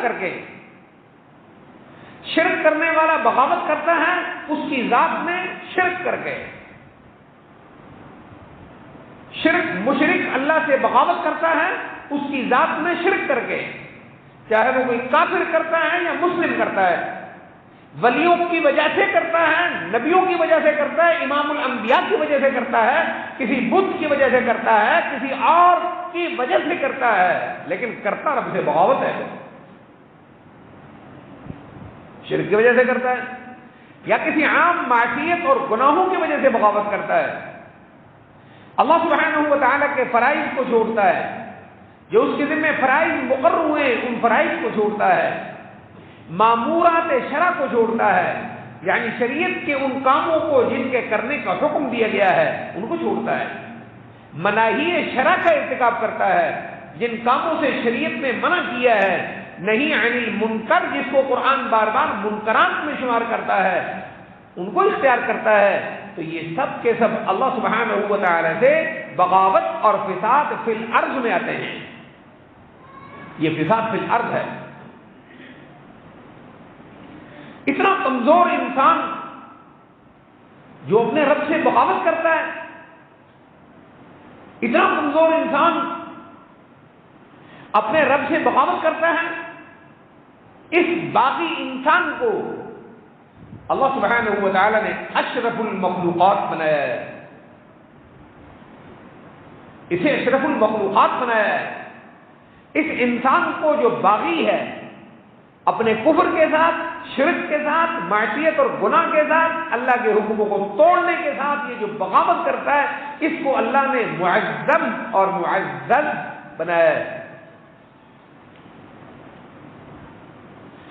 کر کے. شرک کرنے والا بغاوت کرتا ہے اس کی ذات میں شرک کر کے. شرک مشرک اللہ سے بغاوت کرتا ہے اس کی ذات میں شرک کر کے، چاہے وہ کوئی کافر کرتا ہے یا مسلم کرتا ہے، ولیوں کی وجہ سے کرتا ہے، نبیوں کی وجہ سے کرتا ہے، امام الانبیاء کی وجہ سے کرتا ہے، کسی بت کی وجہ سے کرتا ہے، کسی اور کی وجہ سے کرتا ہے، لیکن کرتا رب سے بغاوت ہے. شرک کی وجہ سے کرتا ہے یا کسی عام معصیت اور گناہوں کی وجہ سے بغاوت کرتا ہے. اللہ سبحانہ و تعالیٰ کے فرائض کو چھوڑتا ہے، جو اس کے ذمہ فرائض مقرر ہوئے ان فرائض کو چھوڑتا ہے، مامورات شرع کو چھوڑتا ہے، یعنی شریعت کے ان کاموں کو جن کے کرنے کا حکم دیا گیا ہے ان کو چھوڑتا ہے، مناہی شرع کا ارتکاب کرتا ہے، جن کاموں سے شریعت نے منع کیا ہے، نہیں عن المنکر جس کو قرآن بار بار منکرات میں شمار کرتا ہے ان کو اختیار کرتا ہے. تو یہ سب کے سب اللہ سبحانہ و تعالی سے بغاوت اور فساد فی الارض میں آتے ہیں. یہ فساد فی الارض ہے. اتنا کمزور انسان جو اپنے رب سے بغاوت کرتا ہے، اتنا کمزور انسان اپنے رب سے بغاوت کرتا ہے، اس باقی انسان کو اللہ سبحانہ و تعالی نے اشرف المخلوقات بنایا ہے. اسے اشرف المخلوقات بنایا ہے. اس انسان کو جو باغی ہے، اپنے کفر کے ساتھ، شرک کے ساتھ، معصیت اور گناہ کے ساتھ، اللہ کے حکموں کو توڑنے کے ساتھ یہ جو بغاوت کرتا ہے، اس کو اللہ نے معظم اور معزز بنایا ہے.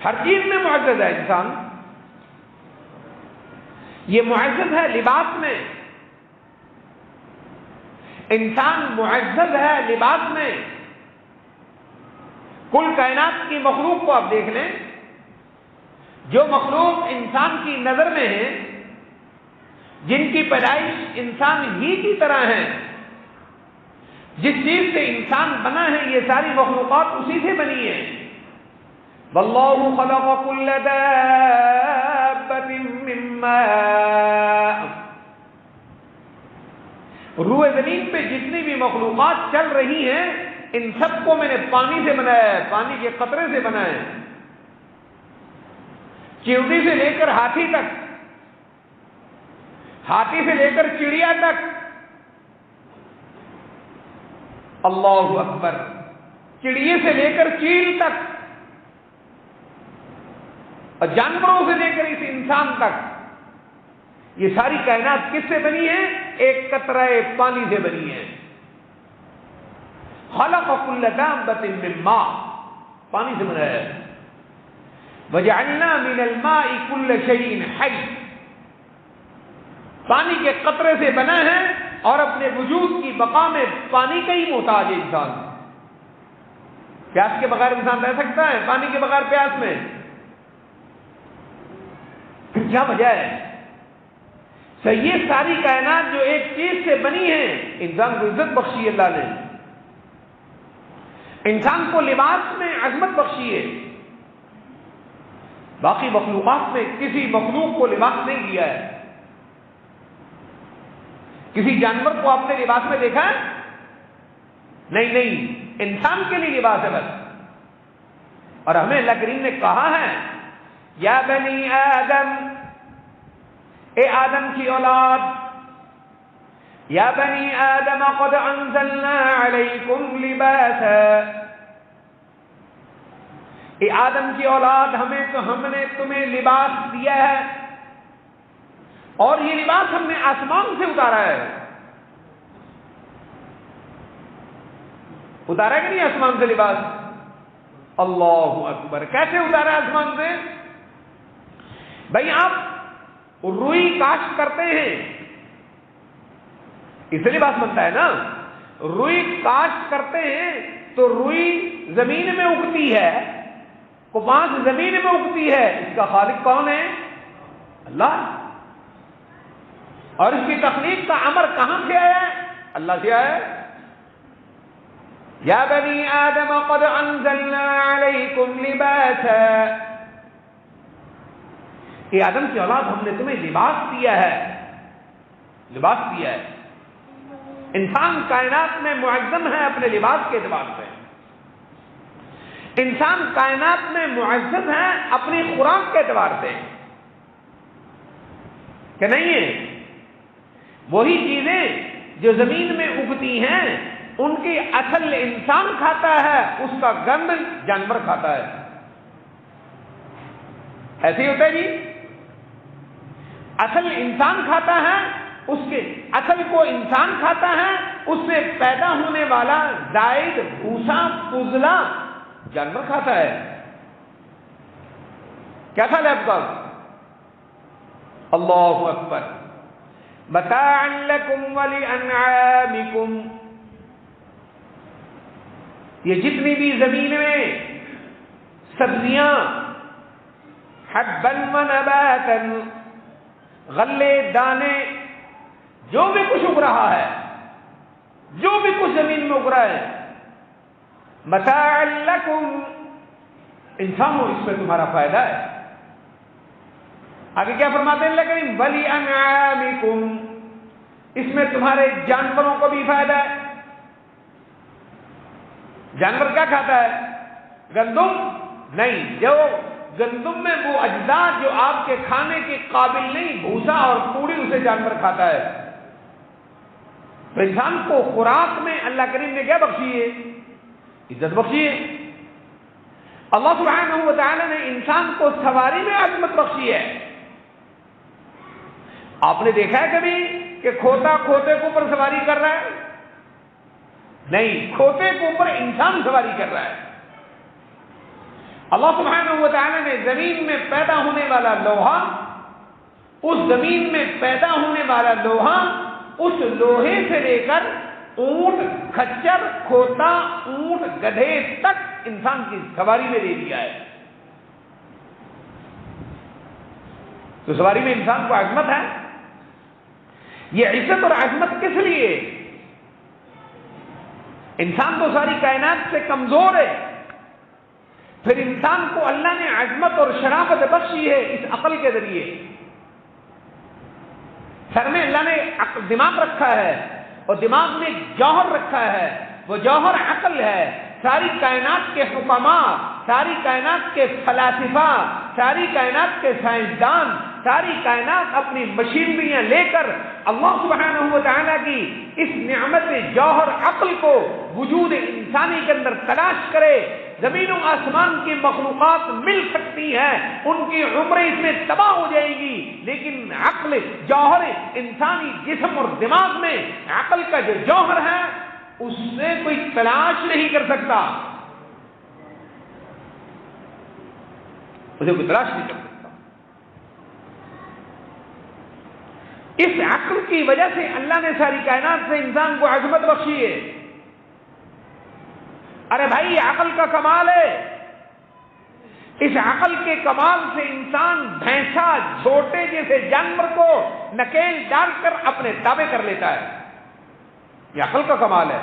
ہر چیز میں معزز ہے انسان. یہ معزز ہے لباس میں، انسان معزز ہے لباس میں. کل کائنات کی مخلوق کو آپ دیکھ لیں، جو مخلوق انسان کی نظر میں ہے، جن کی پیدائش انسان ہی کی طرح ہے، جس چیز سے انسان بنا ہے، یہ ساری مخلوقات اسی سے بنی ہے. واللہ خلق کل دابۃ من ماء. روئے زمین پہ جتنی بھی مخلوقات چل رہی ہیں ان سب کو میں نے پانی سے بنایا ہے، پانی کے قطرے سے بنایا ہے. چیونٹی سے لے کر ہاتھی تک، ہاتھی سے لے کر چڑیا تک. اللہ اکبر. چڑیے سے لے کر چیل تک، اور جانوروں سے لے کر اس انسان تک، یہ ساری کائنات کس سے بنی ہے؟ ایک قطرہ پانی سے بنی ہے. خلق کل دابۃ من ماء، پانی سے بنایا ہے. وجعلنا من الماء كل شيء حي، پانی کے قطرے سے بنا ہے اور اپنے وجود کی بقا میں پانی کا ہی محتاج ہے انسان. پیاس کے بغیر انسان رہ سکتا ہے؟ پانی کے بغیر پیاس میں؟ پھر کیا وجہ ہے؟ یہ ساری کائنات جو ایک چیز سے بنی ہے، انسان کو عزت بخشی اللہ نے، انسان کو لباس میں عظمت بخشی ہے. باقی مخلوقات میں کسی مخلوق کو لباس نہیں دیا ہے. کسی جانور کو آپ نے لباس میں دیکھا ہے؟ نہیں، انسان کے لیے لباس ہے بس. اور ہمیں اللہ کریم نے کہا ہے یا بنی آدم، اے آدم کی اولاد، یا بنی آدم قد انزلنا علیکم لباسا، اے آدم کی اولاد ہم نے تمہیں لباس دیا ہے، اور یہ لباس ہم نے آسمان سے اتارا ہے. اتارا کہ نہیں آسمان سے لباس؟ اللہ اکبر. کیسے اتارا آسمان سے؟ بھائی آپ روئی کاشت کرتے ہیں، اس سے لباس بنتا ہے نا. روئی کاشت کرتے ہیں تو روئی زمین میں اگتی ہے، کپاس زمین میں اگتی ہے. اس کا خالق کون ہے؟ اللہ. اور اس کی تخلیق کا امر کہاں سے آیا ہے؟ اللہ سے آیا ہے. یا بنی آدم قد انزلنا علیکم لباسا، کہ آدم کی اولاد ہم نے تمہیں لباس دیا ہے، لباس دیا ہے۔ انسان کائنات میں معظم ہے اپنے لباس کے اعتبار سے، انسان کائنات میں معزز ہے اپنی خوراک کے اعتبار سے، کہ نہیں ہے؟ وہی چیزیں جو زمین میں اگتی ہیں ان کی اصل انسان کھاتا ہے، اس کا گند جانور کھاتا ہے۔ ایسے ہی ہوتا ہے جی، اصل انسان کھاتا ہے، اس کے اصل کو انسان کھاتا ہے، اس سے پیدا ہونے والا زائد بھوسا پزلا جانور کھاتا ہے۔ کیا خیال ہے آپ کا؟ اللہ اکبر۔ متاعا لکم ولانعامکم، یہ جتنی بھی زمین میں سبزیاں، حبا ونباتا، غلے دانے، جو بھی کچھ اگ رہا ہے، جو بھی کچھ زمین میں اگ رہا ہے، متاعا لکم، انسانوں اس میں تمہارا فائدہ ہے۔ آگے کیا فرماتے ہیں اللہ کریم؟ وَلِأَنْعَامِكُمْ، اس میں تمہارے جانوروں کو بھی فائدہ ہے۔ جانور کیا کھاتا ہے؟ گندم نہیں، جو گندم میں وہ اجزاء جو آپ کے کھانے کے قابل نہیں، بھوسا اور پوڑی، اسے جانور کھاتا ہے۔ تو انسان کو خوراک میں اللہ کریم نے کیا بخشی ہے؟ عزت بخشی ہے۔ اللہ سبحانہ و تعالی نے انسان کو سواری میں عظمت بخشی ہے۔ آپ نے دیکھا ہے کبھی کہ کھوتا کھوتے کے اوپر سواری کر رہا ہے؟ نہیں، کھوتے کے اوپر انسان سواری کر رہا ہے۔ اللہ سبحانہ و تعالی نے زمین میں پیدا ہونے والا لوہا، اس زمین میں پیدا ہونے والا لوہا، اس لوہے سے لے کر اونٹ، کھچر، کھوتا، اونٹ، گدھے تک انسان کی سواری میں دے دیا ہے۔ تو سواری میں انسان کو عظمت ہے۔ یہ عزت اور عظمت کس لیے؟ انسان تو ساری کائنات سے کمزور ہے، پھر انسان کو اللہ نے عظمت اور شرافت بخشی ہے اس عقل کے ذریعے۔ سر میں اللہ نے دماغ رکھا ہے، اور دماغ میں جوہر رکھا ہے، وہ جوہر عقل ہے۔ ساری کائنات کے حکماء، ساری کائنات کے فلاسفہ، ساری کائنات کے سائنسدان، ساری کائنات اپنی مشینریاں لے کر اللہ سبحانہ و تعالیٰ کی اس نعمت جوہر عقل کو وجود انسانی کے اندر تلاش کرے۔ زمین و آسمان کی مخلوقات مل سکتی ہیں، ان کی عمریں اس میں تباہ ہو جائیں گی، لیکن عقل، جوہر انسانی جسم اور دماغ میں عقل کا جو جوہر ہے اس سے کوئی تلاش نہیں کر سکتا، اسے کوئی تلاش نہیں کر سکتا۔ اس عقل کی وجہ سے اللہ نے ساری کائنات سے انسان کو عظمت بخشی ہے۔ ارے بھائی، عقل کا کمال ہے۔ اس عقل کے کمال سے انسان بھینسا، جھوٹے جیسے جانور کو نکیل ڈال کر اپنے تابع کر لیتا ہے۔ یہ عقل کا کمال ہے۔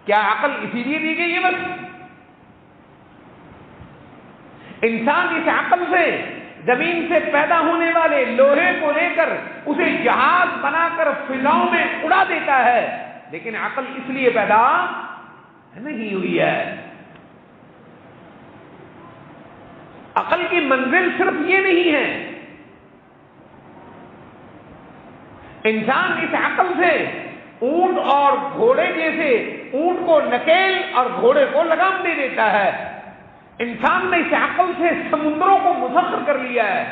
کیا عقل اسی لیے دی گئی ہے؟ بس انسان اس عقل سے زمین سے پیدا ہونے والے لوہے کو لے کر اسے جہاز بنا کر فضاؤں میں اڑا دیتا ہے، لیکن عقل اس لیے پیدا نہیں ہوئی ہے۔ عقل کی منزل صرف یہ نہیں ہے، انسان اس عقل سے اونٹ اور گھوڑے جیسے اونٹ کو نکیل اور گھوڑے کو لگام دے دیتا ہے۔ انسان نے اس عقل سے سمندروں کو مسخر کر لیا ہے،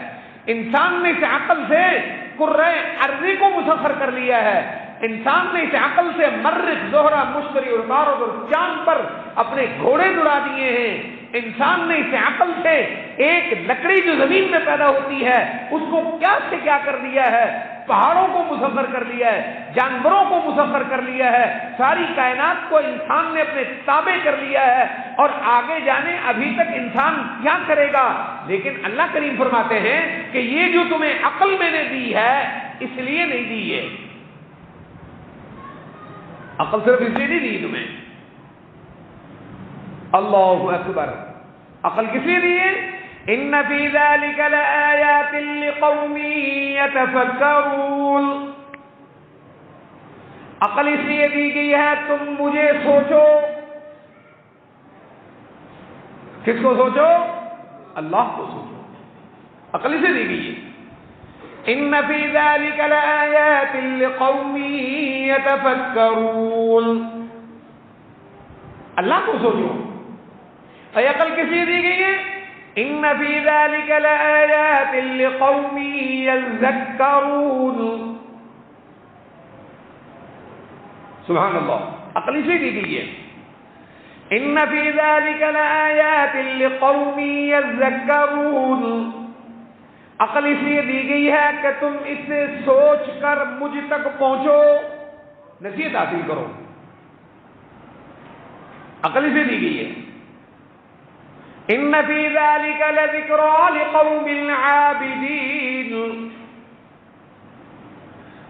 انسان نے اس عقل سے کرۂ ارضی کو مسخر کر لیا ہے، انسان نے اس عقل سے مریخ، زہرہ، مشتری اور عطارد اور چاند پر اپنے گھوڑے دوڑا دیے ہیں۔ انسان نے اس عقل سے ایک لکڑی جو زمین میں پیدا ہوتی ہے اس کو کیا سے کیا کر دیا ہے، پہاڑوں کو مسخر کر لیا ہے، جانوروں کو مسخر کر لیا ہے، ساری کائنات کو انسان نے اپنے تابع کر لیا ہے، اور آگے جانے ابھی تک انسان کیا کرے گا۔ لیکن اللہ کریم فرماتے ہیں کہ یہ جو تمہیں عقل میں نے دی ہے اس لیے نہیں دی ہے، عقل صرف اس لیے نہیں دی تمہیں، اللہ اکبر. عقل کس لیے دی ہے؟ ان فی ذلک لآیات لقوم یتفکرون. عقل اس لیے دی گئی ہے تم مجھے سوچو. کس کو سوچو؟ اللہ کو سوچو. عقل اسے دی گئی ہے. ان فی ذلک لآیات لقوم یتفکرون. اللہ کو سوچو. اور عقل کس لیے دی گئی ہے؟ ان فی ذلک لآیات لقوم یذکرون. سبحان اللہ. عقل اسے دی گئی ہے. ان فی ذلک لآیات لقوم یذکرون. عقل اس لیے دی گئی ہے کہ تم اسے سوچ کر مجھ تک پہنچو, نصیحت حاصل کرو. عقل اسے دی گئی ہے. ان فی ذلک لذکری لقوم عابدین.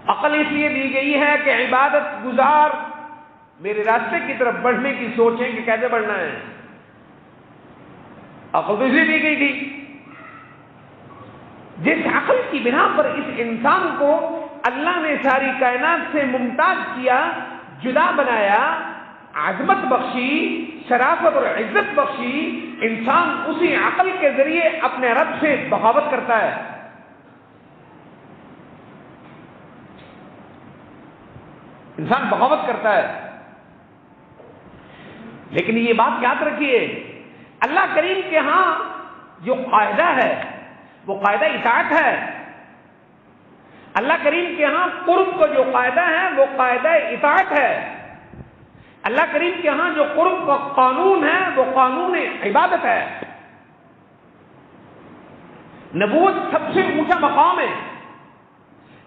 عقل اس لیے دی گئی ہے کہ عبادت گزار میرے راستے کی طرف بڑھنے کی سوچیں کہ کیسے بڑھنا ہے. عقل تو اس لیے دی گئی تھی. جس عقل کی بنا پر اس انسان کو اللہ نے ساری کائنات سے ممتاز کیا, جدا بنایا, عظمت بخشی, شرافت اور عزت بخشی, انسان اسی عقل کے ذریعے اپنے رب سے بغاوت کرتا ہے. انسان بغاوت کرتا ہے. لیکن یہ بات یاد رکھیے, اللہ کریم کے ہاں جو قاعدہ ہے وہ قاعدہ اطاعت ہے. اللہ کریم کے ہاں قرب کا جو قاعدہ ہے وہ قاعدہ اطاعت ہے. اللہ کریم کے ہاں جو قرب کا قانون ہے وہ قانون عبادت ہے. نبوت سب سے اونچا مقام ہے.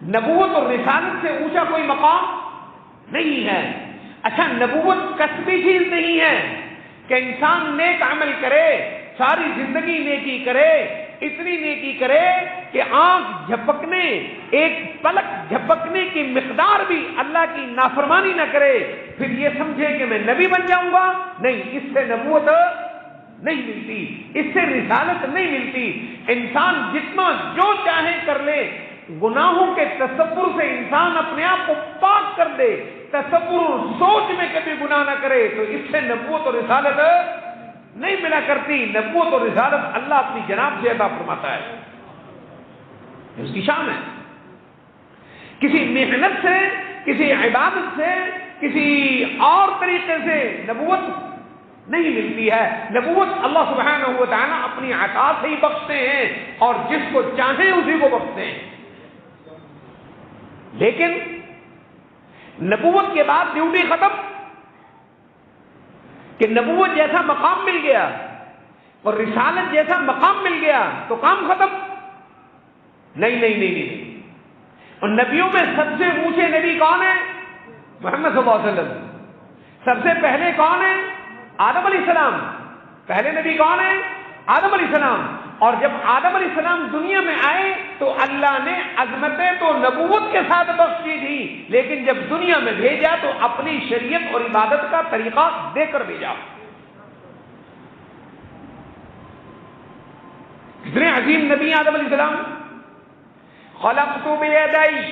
نبوت اور رسالت سے اونچا کوئی مقام نہیں ہے. اچھا, نبوت کسبی چیز نہیں ہے کہ انسان نیک عمل کرے, ساری زندگی نیکی کرے, اتنی نیکی کرے کہ آنکھ جھپکنے, ایک پلک جھپکنے کی مقدار بھی اللہ کی نافرمانی نہ کرے, پھر یہ سمجھے کہ میں نبی بن جاؤں گا. نہیں, اس سے نبوت نہیں ملتی, اس سے رسالت نہیں ملتی. انسان جتنا جو چاہے کر لے, گناہوں کے تصور سے انسان اپنے آپ کو پاک کر دے, تصور سوچ میں کبھی گناہ نہ کرے, تو اس سے نبوت اور رسالت نہیں ملا کرتی. نبوت اور رسالت اللہ اپنی جناب سے عطا فرماتا ہے, اس کی شان ہے. کسی محنت سے, کسی عبادت سے, کسی اور طریقے سے نبوت نہیں ملتی ہے. نبوت اللہ سبحانہ و تعالیٰ اپنی عطا سے ہی بخشتے ہیں, اور جس کو چاہیں اسی کو بخشتے ہیں. لیکن نبوت کے بعد ڈیوٹی ختم, کہ نبوت جیسا مقام مل گیا اور رسالت جیسا مقام مل گیا تو کام ختم. نہیں نہیں نہیں نہیں. اور نبیوں میں سب سے اونچے نبی کون ہیں؟ محمد صلی اللہ علیہ وسلم. سب سے پہلے کون ہیں؟ آدم علیہ السلام. پہلے نبی کون ہیں؟ آدم علیہ السلام. اور جب آدم علیہ السلام دنیا میں آئے تو اللہ نے عظمتیں تو نبوت کے ساتھ بخش دی تھی, لیکن جب دنیا میں بھیجا تو اپنی شریعت اور عبادت کا طریقہ دے کر بھیجا. کتنے عظیم نبی آدم علیہ السلام. خلقت بیدی,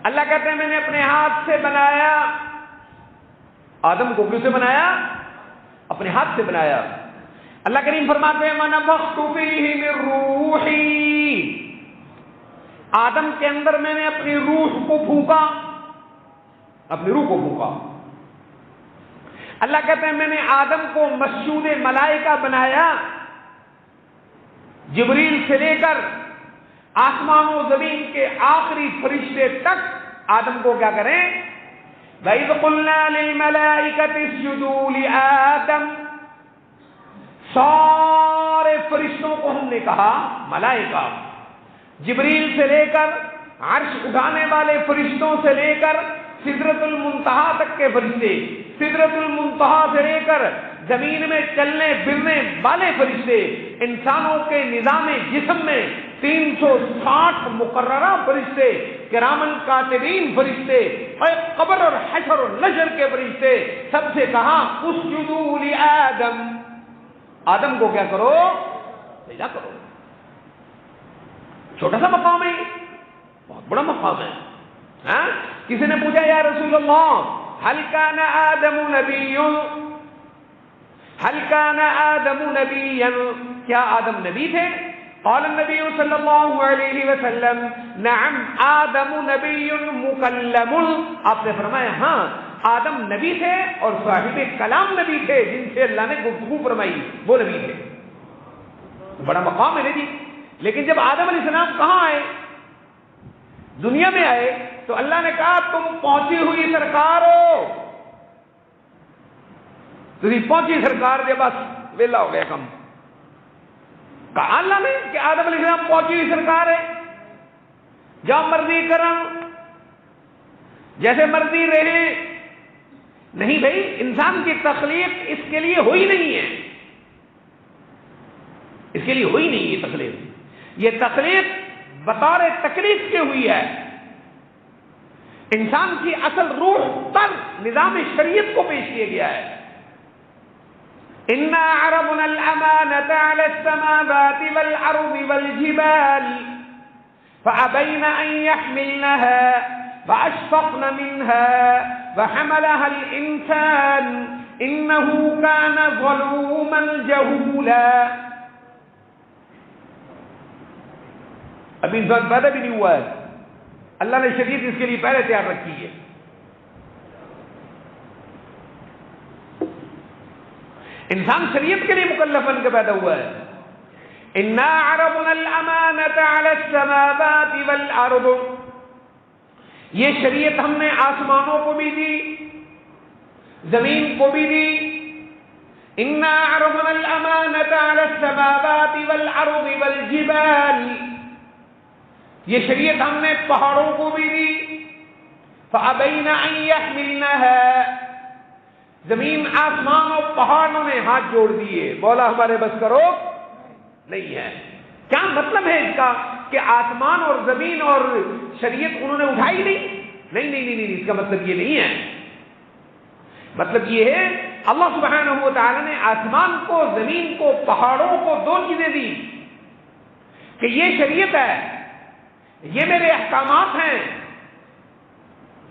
اللہ کہتے ہیں میں نے اپنے ہاتھ سے بنایا. آدم کو کس سے بنایا؟ اپنے ہاتھ سے بنایا. اللہ کریم فرماتے ہیں وَنَفَخْتُ فِيهِ مِن رُّوحِي, آدم کے اندر میں نے اپنی روح کو پھونکا, اپنی روح کو پھونکا. اللہ کہتے ہیں میں نے آدم کو مسجود ملائکہ بنایا. جبریل سے لے کر آسمان و زمین کے آخری فرشتے تک آدم کو کیا کریں؟ وَإِذْ قُلْنَا لِلْمَلَائِكَةِ اسْجُدُوا لِآدَمَ, سارے فرشتوں کو ہم نے کہا, ملائکہ, جبریل سے لے کر عرش اٹھانے والے فرشتوں سے لے کر سدرۃ المنتہا تک کے فرشتے, سدرۃ المنتہا سے لے کر زمین میں چلنے پھرنے والے فرشتے, انسانوں کے نظام جسم میں 360 مقررہ فرشتے, کرامن کاتبین فرشتے اور قبر اور حشر اور نشر کے فرشتے سب سے کہا اسجدوا لآدم، آدم کو کیا کرو؟ سجدہ کرو۔ چھوٹا سا مقام ہے، بہت بڑا مقام ہے۔ ہاں، کسی نے پوچھا یا رسول اللہ هل كان آدم نبی، هل كان آدم نبیا، کیا آدم نبی تھے؟ قال النبی صلی اللہ علیہ وسلم نعم آدم نبی مکلم، آپ نے فرمایا ہاں آدم نبی تھے اور صاحب کلام نبی تھے، جن سے اللہ نے گفتگو فرمائی وہ نبی تھے۔ بڑا مقام ہے نا جی۔ لیکن جب آدم علیہ السلام کہاں آئے؟ دنیا میں آئے تو اللہ نے کہا تم پہنچی ہوئی سرکار ہو، تھی پہنچی سرکار دے، بس ویلا ہو گیا کم۔ کہا اللہ نے کہ آدم علیہ السلام پہنچی ہوئی سرکار ہے، جہاں مرضی کرم، جیسے مرضی رہے۔ نہیں بھائی، انسان کی تخلیق اس کے لیے ہوئی نہیں ہے، اس کے لیے ہوئی نہیں یہ تخلیق، یہ تخلیق بطور تکلیف کے ہوئی ہے۔ انسان کی اصل روح پر نظام شریعت کو پیش کیا گیا ہے۔ اِنَّا عَرَضْنَا الْأَمَانَةَ عَلَى السَّمَاوَاتِ وَالْأَرْضِ وَالْجِبَالِ فَأَبَيْنَ أَن يَحْمِلْنَهَا وَأَشْفَقْنَ مِنْهَا وَحَمَلَهَا الْإِنسَانُ إِنَّهُ كَانَ ظَلُومًا جَهُولًا۔ ابھی انسان پیدا بھی نہیں ہوا ہے، اللہ نے شریعت اس کے لیے پہلے تیار رکھی ہے۔ انسان شریعت کے لیے مکلف بن کے پیدا ہوا ہے۔ اِنَّا عَرَضْنَا الْأَمَانَةَ عَلَى السَّمَاوَاتِ وَالْأَرْضِ، یہ شریعت ہم نے آسمانوں کو بھی دی، زمین کو بھی دی۔ اِنَّا عَرَضْنَا الْأَمَانَةَ عَلَى السَّمَاوَاتِ وَالْأَرْضِ وَالْجِبَالِ، یہ شریعت ہم نے پہاڑوں کو بھی دی۔ فَأَبَيْنَ أَن يَحْمِلْنَهَا، زمین آسمان اور پہاڑوں نے ہاتھ جوڑ دیے، بولا ہمارے بس کرو نہیں ہے۔ کیا مطلب ہے اس کا کہ آسمان اور زمین اور شریعت انہوں نے اٹھائی نہیں، اس کا مطلب یہ نہیں ہے۔ مطلب یہ ہے اللہ سبحانہ و تعالی نے آسمان کو، زمین کو، پہاڑوں کو دو چیزیں دی کہ یہ شریعت ہے، یہ میرے احکامات ہیں،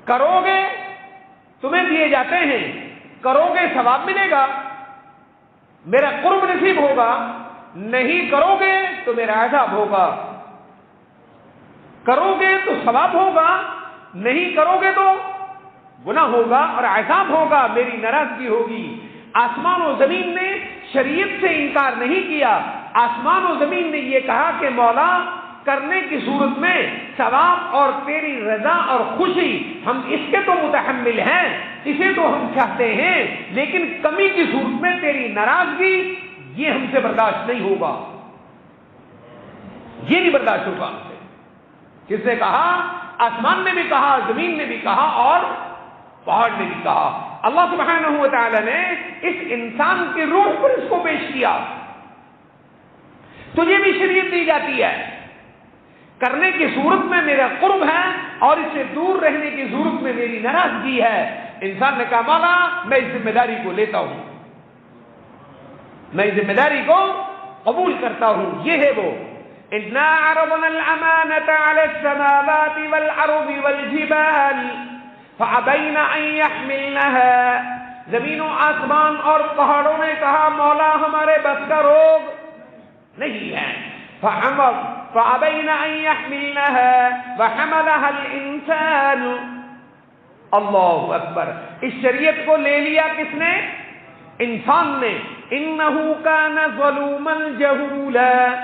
کرو گے تمہیں دیے جاتے ہیں، کرو گے ثواب ملے گا، میرا قرب نصیب ہوگا، نہیں کرو گے تو میرا عذاب ہوگا۔ کرو گے تو ثواب ہوگا، نہیں کرو گے تو گناہ ہوگا اور عذاب ہوگا، میری ناراضگی ہوگی۔ آسمان و زمین نے شریعت سے انکار نہیں کیا، آسمان و زمین نے یہ کہا کہ مولا کرنے کی صورت میں ثواب اور تیری رضا اور خوشی ہم اس کے تو متحمل ہیں، اسے تو ہم چاہتے ہیں، لیکن کمی کی صورت میں تیری ناراضگی یہ ہم سے برداشت نہیں ہوگا، یہ نہیں برداشت ہوگا ہم سے۔ کس نے کہا؟ آسمان نے بھی کہا، زمین نے بھی کہا اور پہاڑ نے بھی کہا۔ اللہ سبحانہ و تعالی نے اس انسان کی روح پر اس کو پیش کیا۔ تجھے بھی شریعت دی جاتی ہے، کرنے کی صورت میں میرا قرب ہے اور اس سے دور رہنے کی صورت میں میری ناراضگی ہے۔ انسان نے کہا مولا میں اس ذمہ داری کو لیتا ہوں، میں اس ذمہ داری کو قبول کرتا ہوں۔ یہ ہے وہ اِنَّا عَرَضْنَا الْأَمَانَةَ عَلَى السَّمَاوَاتِ وَالْأَرْضِ وَالْجِبَالِ فَأَبَيْنَ أَن يَحْمِلْنَهَا، زمین و آسمان اور پہاڑوں نے کہا مولا ہمارے بس کا روگ نہیں ہے۔ فَأَبَيْنَ أَن يَحْمِلْنَهَا وَحَمَلَهَا الْإِنسَانُ، اللہ اکبر، اس شریعت کو لے لیا کس نے؟ انسان نے۔ إِنَّهُ كَانَ ظَلُومًا جَهُولًا،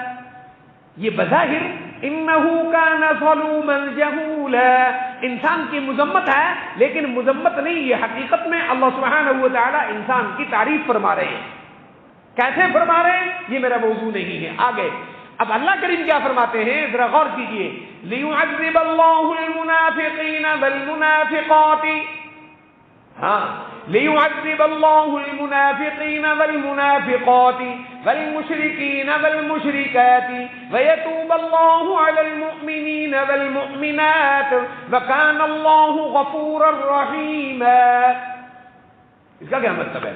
یہ بظاہر إِنَّهُ كَانَ ظَلُومًا جَهُولًا انسان کی مذمت ہے، لیکن مذمت نہیں، یہ حقیقت میں اللہ سبحانہ و تعالی انسان کی تعریف فرما رہے ہیں۔ کیسے فرما رہے ہیں یہ میرا موضوع نہیں ہے، آگے اب اللہ کریم کیا فرماتے ہیں ذرا غور کیجئے۔ لِيُعَذِّبَ اللَّهُ الْمُنَافِقِينَ وَالْمُنَافِقَاتِ، ہاں لِيُعَذِّبَ اللَّهُ الْمُنَافِقِينَ وَالْمُنَافِقَاتِ وَالْمُشْرِكِينَ وَالْمُشْرِكَاتِ وَيَتُوبَ اللَّهُ عَلَى الْمُؤْمِنِينَ وَالْمُؤْمِنَاتِ وَكَانَ اللَّهُ غَفُورًا رَحِيمًا۔ اس کا کیا مطلب ہے؟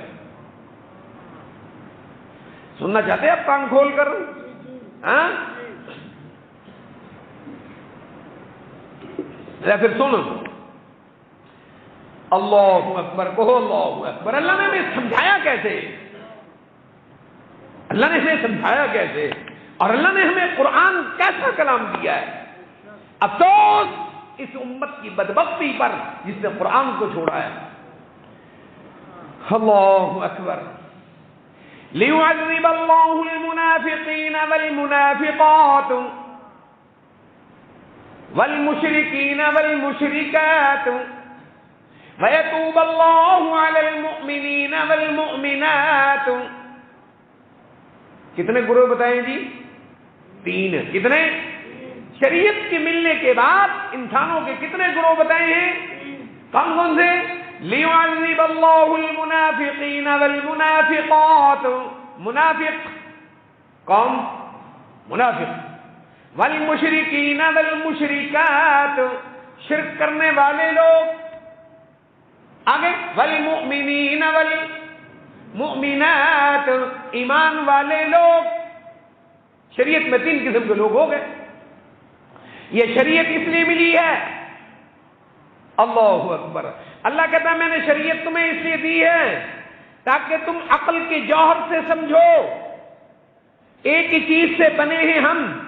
سننا چاہتے ہیں آپ کان کھول کر؟ ہاں پھر سنو، اللہ اکبر کہو، اللہ اکبر۔ اللہ نے ہمیں سمجھایا کیسے؟ اللہ نے ہمیں سمجھایا کیسے؟ اور اللہ نے ہمیں قرآن کیسا کلام دیا ہے؟ افسوس اس امت کی بدبختی پر جس نے قرآن کو چھوڑا ہے۔ اللہ اکبر۔ لِيُعَذِّبَ اللَّهُ الْمُنَافِقِينَ وَالْمُنَافِقَاتِ وَالْمُشْرِكِينَ وَالْمُشْرِكَاتِ وَيَتُوبَ اللَّهُ عَلَى الْمُؤْمِنِينَ وَالْمُؤْمِنَاتِ۔ کتنے گروہ بتائیں جی؟ 3۔ کتنے؟ شریعت کے ملنے کے بعد انسانوں کے کتنے گروہ بتائے ہیں؟ کون کون سے؟ لِيُعَذِّبَ اللَّهُ الْمُنَافِقِينَ وَالْمُنَافِقَاتِ، منافق کون؟ منافق۔ والمشرکین والمشرکات، شرک کرنے والے لوگ۔ آگے والمؤمنین والمؤمنات، ایمان والے لوگ۔ شریعت میں 3 قسم کے لوگ ہو گئے۔ یہ شریعت اس لیے ملی ہے، اللہ اکبر، اللہ کہتا ہے میں نے شریعت تمہیں اس لیے دی ہے تاکہ تم عقل کے جوہر سے سمجھو۔ ایک ہی چیز سے بنے ہیں ہم،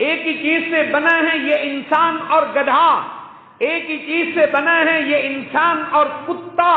ایک ہی چیز سے بنا ہے یہ انسان اور گدھا، ایک ہی چیز سے بنا ہے یہ انسان اور کتا،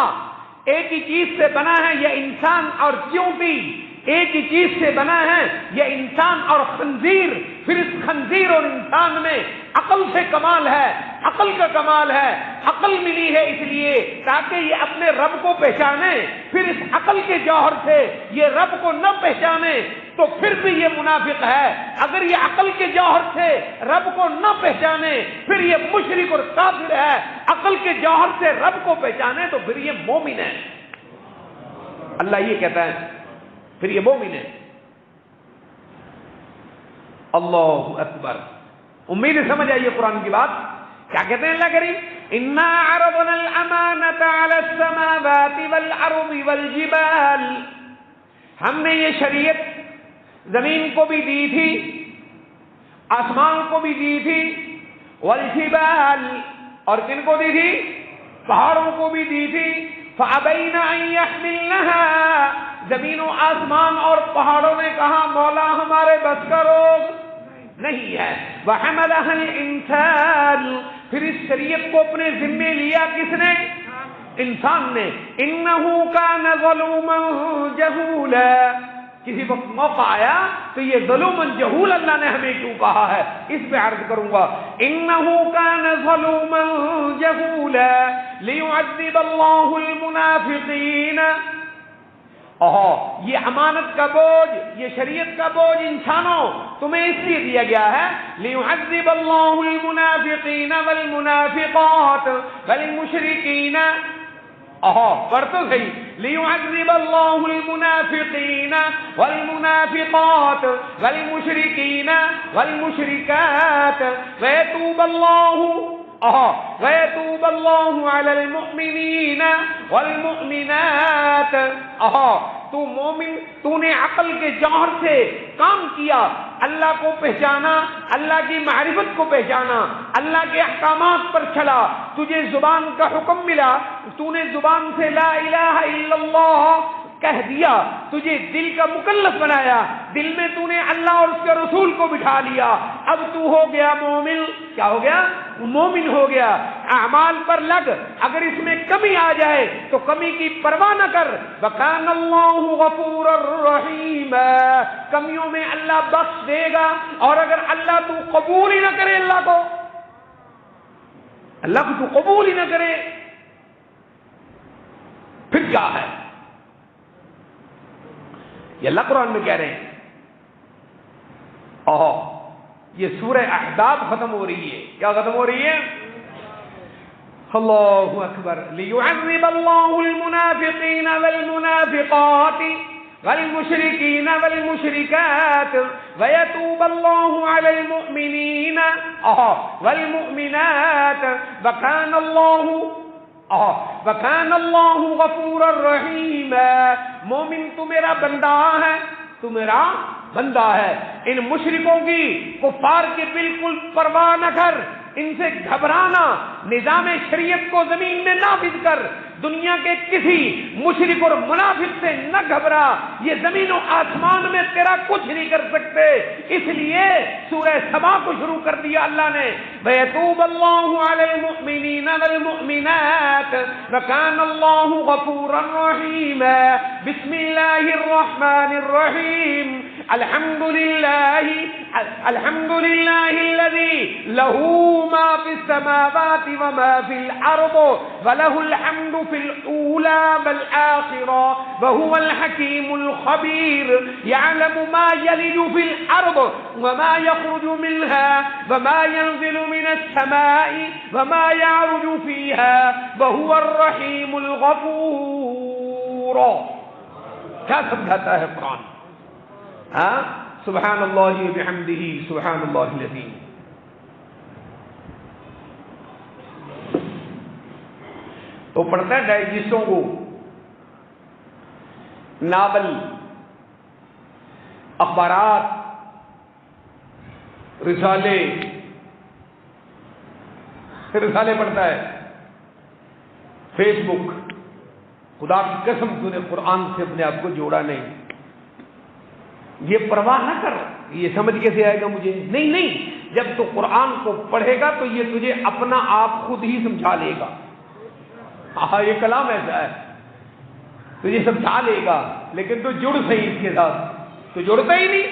ایک ہی چیز سے بنا ہے یہ انسان اور چیونٹی، ایک ہی چیز سے بنا ہے یہ انسان اور خنزیر۔ پھر اس خنزیر اور انسان میں عقل سے کمال ہے، عقل کا کمال ہے۔ عقل ملی ہے اس لیے تاکہ یہ اپنے رب کو پہچانے، پھر اس عقل کے جوہر سے یہ رب کو نہ پہچانے تو پھر بھی یہ منافق ہے۔ اگر یہ عقل کے جوہر سے رب کو نہ پہچانے پھر یہ مشرک اور کافر ہے، عقل کے جوہر سے رب کو پہچانے تو پھر یہ مومن ہے۔ اللہ یہ کہتا ہے پھر یہ مومن ہے۔ اللہ اکبر، امید سمجھ آئیے قرآن کی بات کیا کہتے ہیں اللہ کریم؟ انا عرضنا الامانۃ علی السماوات والارض والجبال، ہم نے یہ شریعت زمین کو بھی دی تھی، آسمان کو بھی دی تھی، والجبال، اور کن کو دی تھی؟ پہاڑوں کو بھی دی تھی، فابین ان یحملنها، زمین و آسمان اور پہاڑوں نے کہا مولا ہمارے بس کا روگ نہیں ہے۔ وحملها الانسان، پھر اس شریعت کو اپنے ذمے لیا کس نے؟ انسان نے۔ انه كان ظلوما جهولا، کسی وقت موقع آیا تو یہ ظلوماً جہول اللہ نے ہمیں کیوں کہا ہے، اس پہ عرض کروں گا۔ انه كان ظلوما جهولا ليعذب الله المنافقين، یہ امانت کا بوجھ، یہ شریعت کا بوجھ انسانوں تمہیں اس لیے دیا گیا ہے لِيُعَذِّبَ اللَّهُ الْمُنَافِقِينَ وَالْمُنَافِقَاتِ وَالْمُشْرِكِينَ، پڑھ تو صحیح، لِيُعَذِّبَ اللَّهُ الْمُنَافِقِينَ وَالْمُنَافِقَاتِ وَالْمُشْرِكِينَ وَالْمُشْرِكَاتِ وَيَتُوبَ اللَّهُ عَلَى الْمُؤْمِنِينَ وَالْمُؤْمِنَاتِ۔ تو مومن، تو نے عقل کے جوہر سے کام کیا، اللہ کو پہچانا، اللہ کی معرفت کو پہچانا، اللہ کے احکامات پر چلا، تجھے زبان کا حکم ملا، تو نے زبان سے لا الہ الا اللہ کہہ دیا، تجھے دل کا مکلف بنایا، دل میں تو نے اللہ اور اس کے رسول کو بٹھا لیا، اب تو ہو گیا مومن۔ کیا ہو گیا؟ مومن ہو گیا۔ اعمال پر لگ، اگر اس میں کمی آ جائے تو کمی کی پرواہ نہ کر، وَكَانَ اللَّهُ غَفُورًا رَحِيمًا، کمیوں میں اللہ بخش دے گا۔ اور اگر اللہ تو قبول ہی نہ کرے، اللہ کو تو قبول ہی نہ کرے پھر کیا ہے؟ یہ اللہ قرآن میں کہہ رہے ہیں۔ یہ سورہ احزاب ختم ہو رہی ہے، کیا ختم ہو رہی ہے؟ اللہ اکبر لیعذب اللہ المنافقین والمنافقات والمشرکین والمشرکات ویتوب اللہ علی المؤمنین والمؤمنات وکان اللہ غفورا رحیما. مومن تو میرا بندہ ہے، تو میرا بندہ ہے. ان مشرکوں کی، کفار کی بالکل پرواہ نہ کر، ان سے گھبرانا، نظام شریعت کو زمین میں نافذ کر. دنیا کے کسی مشرک اور منافق سے نہ گھبرا، یہ زمین و آسمان میں تیرا کچھ نہیں کر سکتے. اس لیے سورہ سبا کو شروع کر دیا اللہ نے، وَيَتُوبَ اللَّهُ عَلَى الْمُؤْمِنِينَ وَالْمُؤْمِنَاتِ وَكَانَ اللَّهُ غَفُورًا رَحِيمًا. بسم اللہ الرحمن الرحیم. الحمد للہ الذی لہ ما فی السماوات وما فی الارض ولہ الحمد فی الاولی والآخرہ وہو الحکیم الخبیر. یعلم ما یلج فی الارض وما یخرج منها وما ينزل من السماء وما يعرج فيها وهو الرحیم الغفور. کیا سمجھاتا ہے قرآن؟ ہاں، سبحان اللہ بحمدہ سبحان اللہ العظیم. تو پڑھتا ہے ڈائجسٹوں کو، ناول، اخبارات، رسالے پڑھتا ہے، فیس بک. خدا کی قسم تو نے قرآن سے اپنے آپ کو جوڑا نہیں. یہ پرواہ نہ کر، یہ سمجھ کیسے آئے گا مجھے؟ نہیں، جب تو قرآن کو پڑھے گا تو یہ تجھے اپنا آپ خود ہی سمجھا لے گا. یہ کلام ایسا ہے، تجھے سمجھا لے گا، لیکن تو جڑ صحیح اس کے ساتھ، تو جڑتا ہی نہیں.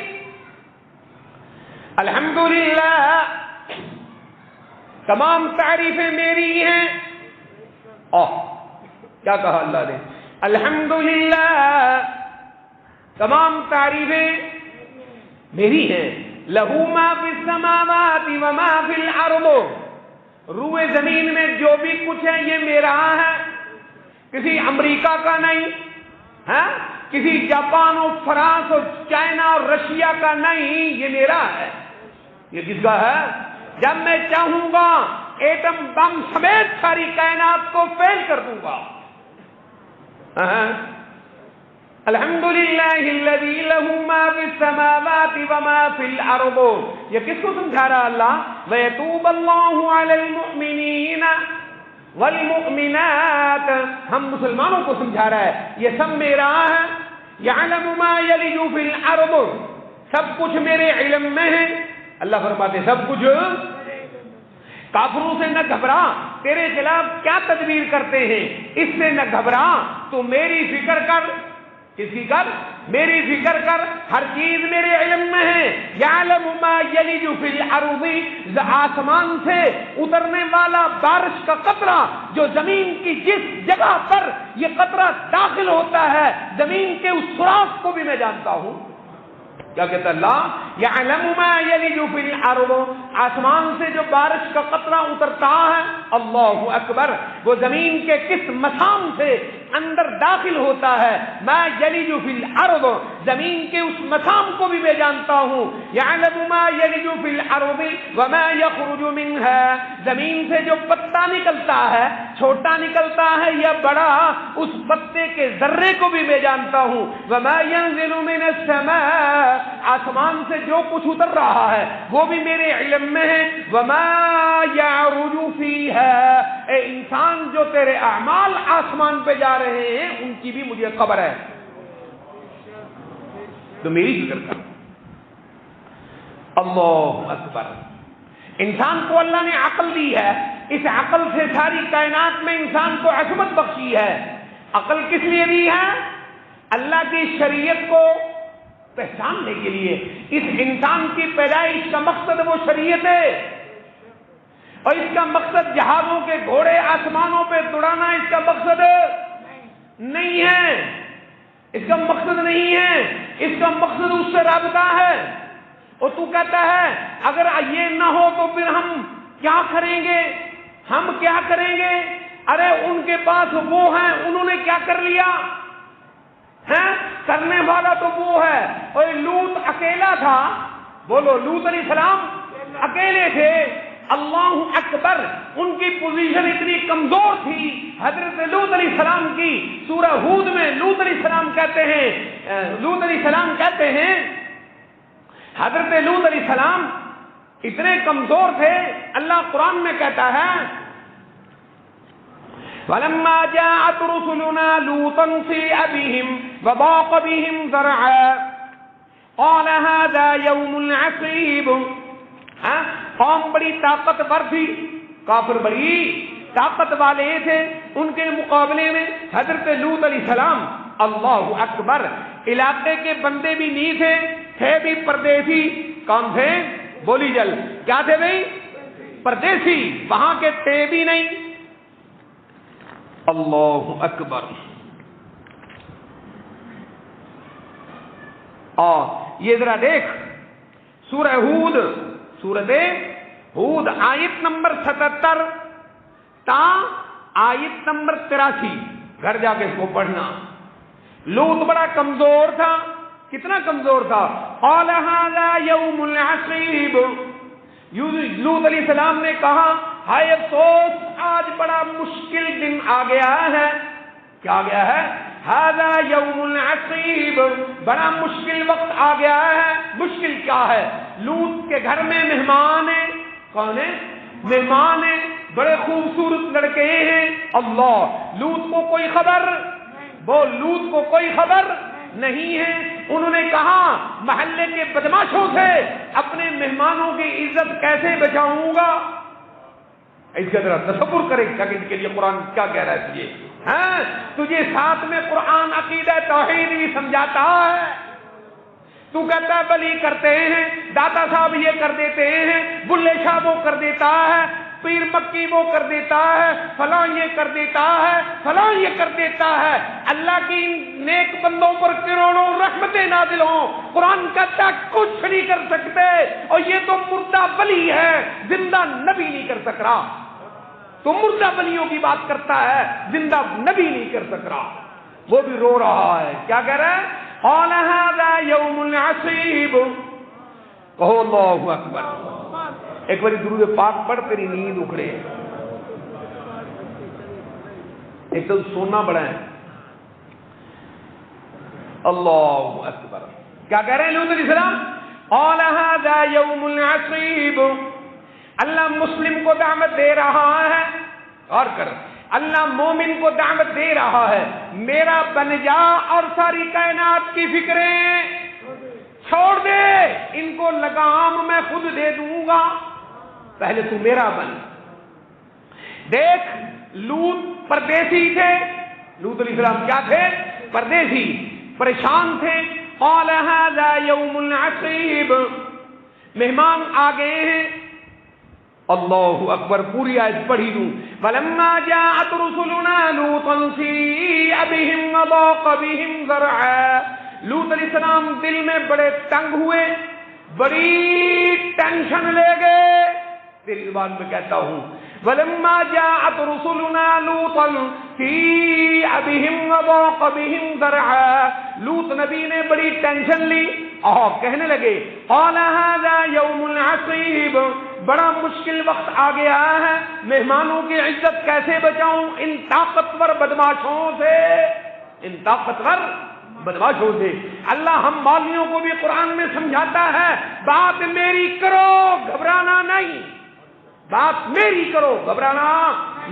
الحمدللہ تمام تعریفیں میری ہیں. کیا کہا اللہ نے؟ الحمدللہ تمام تعریفیں میری ہیں. لہو ما فی السماوات وما فی الارض. روئے زمین میں جو بھی کچھ ہے یہ میرا ہے، کسی امریکہ کا نہیں، کسی جاپان اور فرانس اور چائنا اور رشیا کا نہیں، یہ میرا ہے. یہ کس کا ہے؟ جب میں چاہوں گا ایٹم بم سمیت ساری کائنات کو فیل کر دوں گا. الحمدللہ الذی لہ ما فی السماوات وما فی الارض. یہ کس کو سمجھا رہا اللہ؟ وَيَتُوبَ اللَّهُ عَلَى الْمُؤْمِنِينَ وَالْمُؤْمِنَاتِ. ہم مسلمانوں کو سمجھا رہا ہے یہ سب میرا ہے. یعلم ما یلج فی الارض. سب کچھ میرے علم میں ہے. اللہ فرماتے سب کچھ. کافروں سے نہ گھبرا، تیرے خلاف کیا تدبیر کرتے ہیں اس سے نہ گھبرا. تو میری فکر کر. کس کی کر؟ میری فکر کر. ہر چیز میرے علم میں ہے. یعلم ما یلج فی الارض. آسمان سے اترنے والا بارش کا قطرہ، جو زمین کی جس جگہ پر یہ قطرہ داخل ہوتا ہے، زمین کے اس سوراخ کو بھی میں جانتا ہوں. کیا کہتا اللہ؟ یعلم ما یلج فی الارض. آسمان سے جو بارش کا قطرہ اترتا ہے، اللہ اکبر، وہ زمین کے کس مسام سے اندر داخل ہوتا ہے. ما یلج فی الارض. زمین کے اس مسام کو بھی میں جانتا ہوں. یعلم ما یلج فی الارض وما یخرج منها. زمین سے جو پتا نکلتا ہے، چھوٹا نکلتا ہے یا بڑا، اس پتے کے ذرے کو بھی میں جانتا ہوں. وما ينزل من السماء. آسمان سے جو کچھ اتر رہا ہے وہ بھی میرے علم میں ہے. وما يعرج فيها. اے انسان، جو تیرے اعمال آسمان پہ جا رہے ہیں ان کی بھی مجھے خبر ہے. تو میری فکر کر. اللہ اکبر. انسان کو اللہ نے عقل دی ہے. اس عقل سے ساری کائنات میں انسان کو عصمت بخشی ہے. عقل کس لیے دی ہے؟ اللہ کی شریعت کو پہچاننے کے لیے. اس انسان کی پیدائش کا مقصد وہ شریعت ہے، اور اس کا مقصد جہازوں کے گھوڑے آسمانوں پہ دوڑانا اس کا مقصد نہیں ہے. اس کا مقصد نہیں ہے. اس کا مقصد اس سے رابطہ ہے. اور تو کہتا ہے اگر یہ نہ ہو تو پھر ہم کیا کریں گے؟ ہم کیا کریں گے؟ ارے ان کے پاس وہ ہیں، انہوں نے کیا کر لیا ہے؟ کرنے والا تو وہ ہے۔ اور لوط اکیلا تھا، بولو لوط علیہ السلام اکیلے تھے، اللہ اکبر، ان کی پوزیشن اتنی کمزور تھی حضرت لوط علیہ السلام کی۔ سورہ ہود میں لوط علیہ السلام کہتے ہیں، حضرت لوط علیہ السلام اتنے کمزور تھے، اللہ قرآن میں کہتا ہے وَلَمَّا جَاءَتْ رُسُلُنَا لُوطًا سِيءَ بِهِمْ وَضَاقَ بِهِمْ ذَرْعًا قَالَ هَذَا يَوْمٌ عَصِيبٌ۔ قوم بڑی طاقتور تھی، کافر بڑی طاقت والے تھے، ان کے مقابلے میں حضرت لوط علیہ السلام، اللہ اکبر، علاقے کے بندے بھی نہیں تھے بھی پردیسی۔ کون تھے؟ بولی جل، کیا تھے بھائی؟ پردیسی، وہاں کے تھے بھی نہیں۔ اللہ اکبر۔ اور یہ ذرا دیکھ سورہ ہود، سورۃ ہود آیت نمبر 77 تا آیت نمبر 83، گھر جا کے اس کو پڑھنا۔ لوط بڑا کمزور تھا، کتنا کمزور تھا؟ قال هذا يوم عصیب، لوط علیہ السلام نے کہا ہائے افسوس، آج بڑا مشکل دن آ گیا ہے۔ کیا آ گیا ہے؟ هذا يوم عصیب، بڑا مشکل وقت آ گیا ہے۔ مشکل کیا ہے؟ لوط کے گھر میں مہمان ہیں۔ کون ہے؟ مہمان ہیں، بڑے خوبصورت لڑکے ہیں۔ اللہ، لوط کو کوئی خبر، وہ لوط کو کوئی خبر نہیں ہے۔ انہوں نے کہا محلے کے بدماشوں سے اپنے مہمانوں کی عزت کیسے بچاؤں گا؟ اس کا ذرا تصور کرے کہ ان کے لیے قرآن کیا کہہ رہا ہے تجھے؟ ہاں، تجھے ساتھ میں قرآن عقیدہ توحید بھی سمجھاتا ہے، تو کہتا ہے ولی کرتے ہیں، داتا صاحب یہ کر دیتے ہیں، بلے شاہ وہ کر دیتا ہے، پیر مکی وہ کر دیتا ہے، فلاں یہ کر دیتا ہے، فلاں یہ کر دیتا ہے۔ اللہ کی نیک بندوں پر کروڑوں رحمتیں نازل ہوں، قرآن کہتا ہے کچھ نہیں کر سکتے، اور یہ تو مردہ ولی ہے، زندہ نبی نہیں کر سک رہا۔ تو مردہ ولیوں کی بات کرتا ہے، زندہ نبی نہیں کر سک رہا۔ وہ بھی رو رہا ہے، کیا کہہ رہا ہے؟ قال هذا يوم عصیب، کہو اللہ اکبر۔ ایک بار درود پاک پڑھ، تیری نیند اکھڑے۔ ایک تو سونا بڑا ہے۔ اللہ اکبر، کیا کہہ رہے ہیں لوط علیہ السلام؟ قال هذا يوم عصیب، اللہ مسلم کو دعوت دے رہا ہے، اور کر، اللہ مومن کو دعوت دے رہا ہے، میرا بن جا اور ساری کائنات کی فکریں چھوڑ دے، ان کو لگام میں خود دے دوں گا، پہلے تو میرا بن۔ دیکھ، لوط پردیسی تھے، لوط علیہ السلام کیا تھے؟ پردیسی، پریشان تھے۔ قال هذا يوم عصیب، مہمان آ گئے ہیں۔ اللہ اکبر، پوری آیت پڑھی دوں۔ فَلَمَّا جَاءَتْ رُسُلُنَا لُوطًا سِيءَ بِهِمْ وَضَاقَ بِهِمْ ذَرْعًا، لوط علیہ السلام دل میں بڑے تنگ ہوئے، بڑی ٹینشن لے گئے۔ تیری زبان میں کہتا ہوں، فَلَمَّا جَاءَتْ رُسُلُنَا لُوطًا سِيءَ بِهِمْ وَضَاقَ بِهِمْ ذَرْعًا، لوط نبی نے بڑی ٹینشن لی، کہنے لگے قال هذا يوم عصیب، بڑا مشکل وقت آ گیا ہے، مہمانوں کی عزت کیسے بچاؤں ان طاقتور بدماشوں سے، ان طاقتور بدماشوں سے۔ اللہ ہم والیوں کو بھی قرآن میں سمجھاتا ہے، بات میری کرو گھبرانا نہیں، بات میری کرو گھبرانا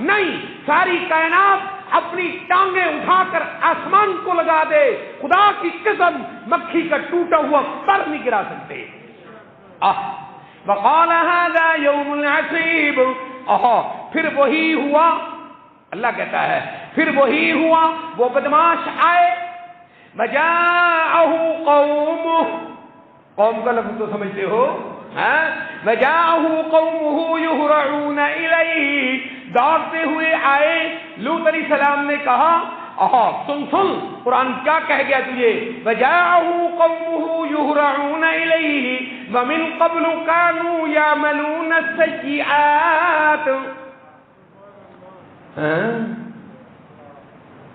نہیں۔ ساری کائنات اپنی ٹانگیں اٹھا کر آسمان کو لگا دے، خدا کی قسم مکھی کا ٹوٹا ہوا پر نہیں گرا سکتے۔ وقال هذا يوم عصیب، پھر وہی ہوا، اللہ کہتا ہے پھر وہی ہوا، وہ بدماش آئے، وجاءه قومه، قوم کا لفظ تو سمجھتے ہو، وجاءه قومه يهرعون الیہ، دوڑتے ہوئے آئے۔ لوط علیہ السلام نے کہا سن قرآن کیا کہہ گیا تجھے، وجاءه قومه يهرعون الیہ ومن قبل كانوا يعملون السیئات،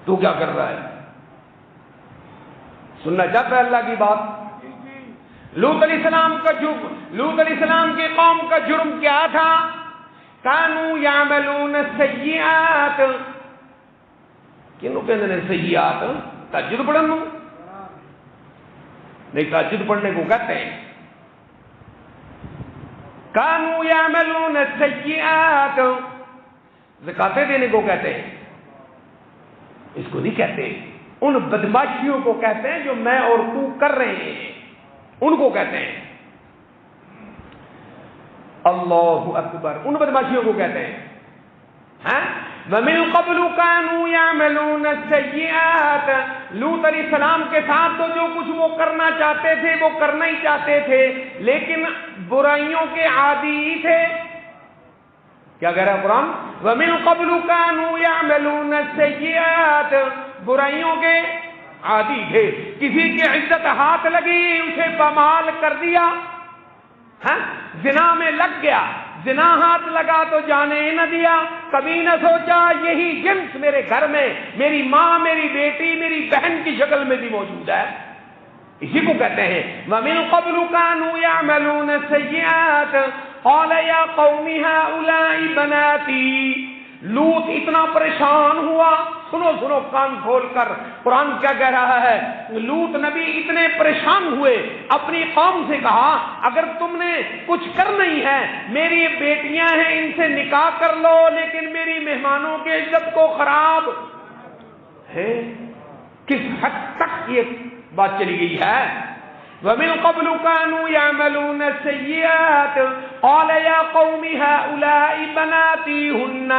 تو کیا کر رہا ہے؟ سننا چاہتا ہے اللہ کی بات؟ لوط علیہ السلام کا لوط علیہ السلام کی قوم کا جرم کیا تھا؟ کانوا یعملون السیئات. کنوں کہتے ہیں سیئات؟ تہجد پڑھن نو نہیں، تہجد پڑھنے کو کہتے ہیں. کانوا یعملون السیئات، زکاتیں دینے کو کہتے ہیں. اس کو نہیں کہتے، ان بدماشیوں کو کہتے ہیں جو میں اور تو کر رہے ہیں، ان کو کہتے ہیں. اللہ اکبر، ان بدماشیوں کو کہتے ہیں. وَمِن قَبْلُ كَانُوا يَعْمَلُونَ السَّيِّئَاتِ. لوط علیہ السلام کے ساتھ تو جو کچھ وہ کرنا چاہتے تھے وہ کرنا ہی چاہتے تھے، لیکن برائیوں کے عادی ہی تھے. کیا کہہ رہا ہے قرآن؟ وَمِن قَبْلُ كَانُوا يَعْمَلُونَ السَّيِّئَاتِ. برائیوں کے عادی تھے. کسی کی عزت ہاتھ لگی، اسے پامال کر دیا. زنا میں لگ گیا، زنا ہاتھ لگا تو جانے نہ دیا. کبھی نہ سوچا یہی جنس میرے گھر میں میری ماں، میری بیٹی، میری بہن کی شکل میں بھی موجود ہے. اسی کو کہتے ہیں وَمِن قَبْلُ كَانُوا يَعْمَلُونَ السَّيِّئَاتِ قَالَ يَا قَوْمِ هَؤُلَاءِ بَنَاتِي. لوط اتنا پریشان ہوا. سنو کان کھول کر قرآن کیا کہہ رہا ہے. لوط نبی اتنے پریشان ہوئے، اپنی قوم سے کہا اگر تم نے کچھ کر نہیں ہے، میری بیٹیاں ہیں ان سے نکاح کر لو، لیکن میری مہمانوں کی عزت کو خراب ہے. کس حد تک یہ بات چلی گئی ہے. وَمِن قَبْلُ كَانُوا يَعْمَلُونَ السَّيِّئَاتِ قَالَ يَا قَوْمِ هَؤُلَاءِ بَنَاتِي هُنَّ.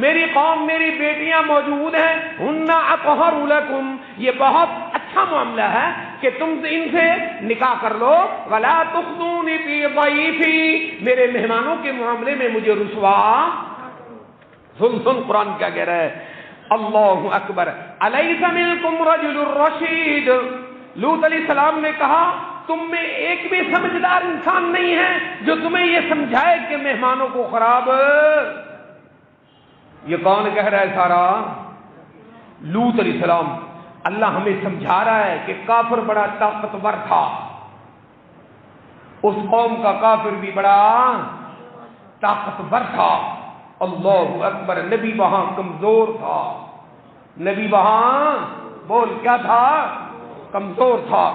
میری قوم، میری بیٹیاں موجود ہیں. هُنَّ أَطْهَرُ لَكُمْ. یہ بہت اچھا معاملہ ہے کہ تم ان سے نکاح کر لو. وَلَا تُخْزُونِي فِي ضَيْفِي. میرے مہمانوں کے معاملے میں مجھے رسوا. سن قرآن کیا کہہ رہا ہے. اللہ اکبر. أَلَيْسَ مِنكُمْ رَجُلٌ رَشِيدٌ. لوط علیہ السلام نے کہا تم میں ایک بھی سمجھدار انسان نہیں ہے جو تمہیں یہ سمجھائے کہ مہمانوں کو خراب. یہ کون کہہ رہا ہے سارا؟ لوط علیہ السلام. اللہ ہمیں سمجھا رہا ہے کہ کافر بڑا طاقتور تھا. اس قوم کا کافر بھی بڑا طاقتور تھا. اللہ اکبر. نبی وہاں کمزور تھا. نبی وہاں بول کیا تھا؟ کمزور تھا.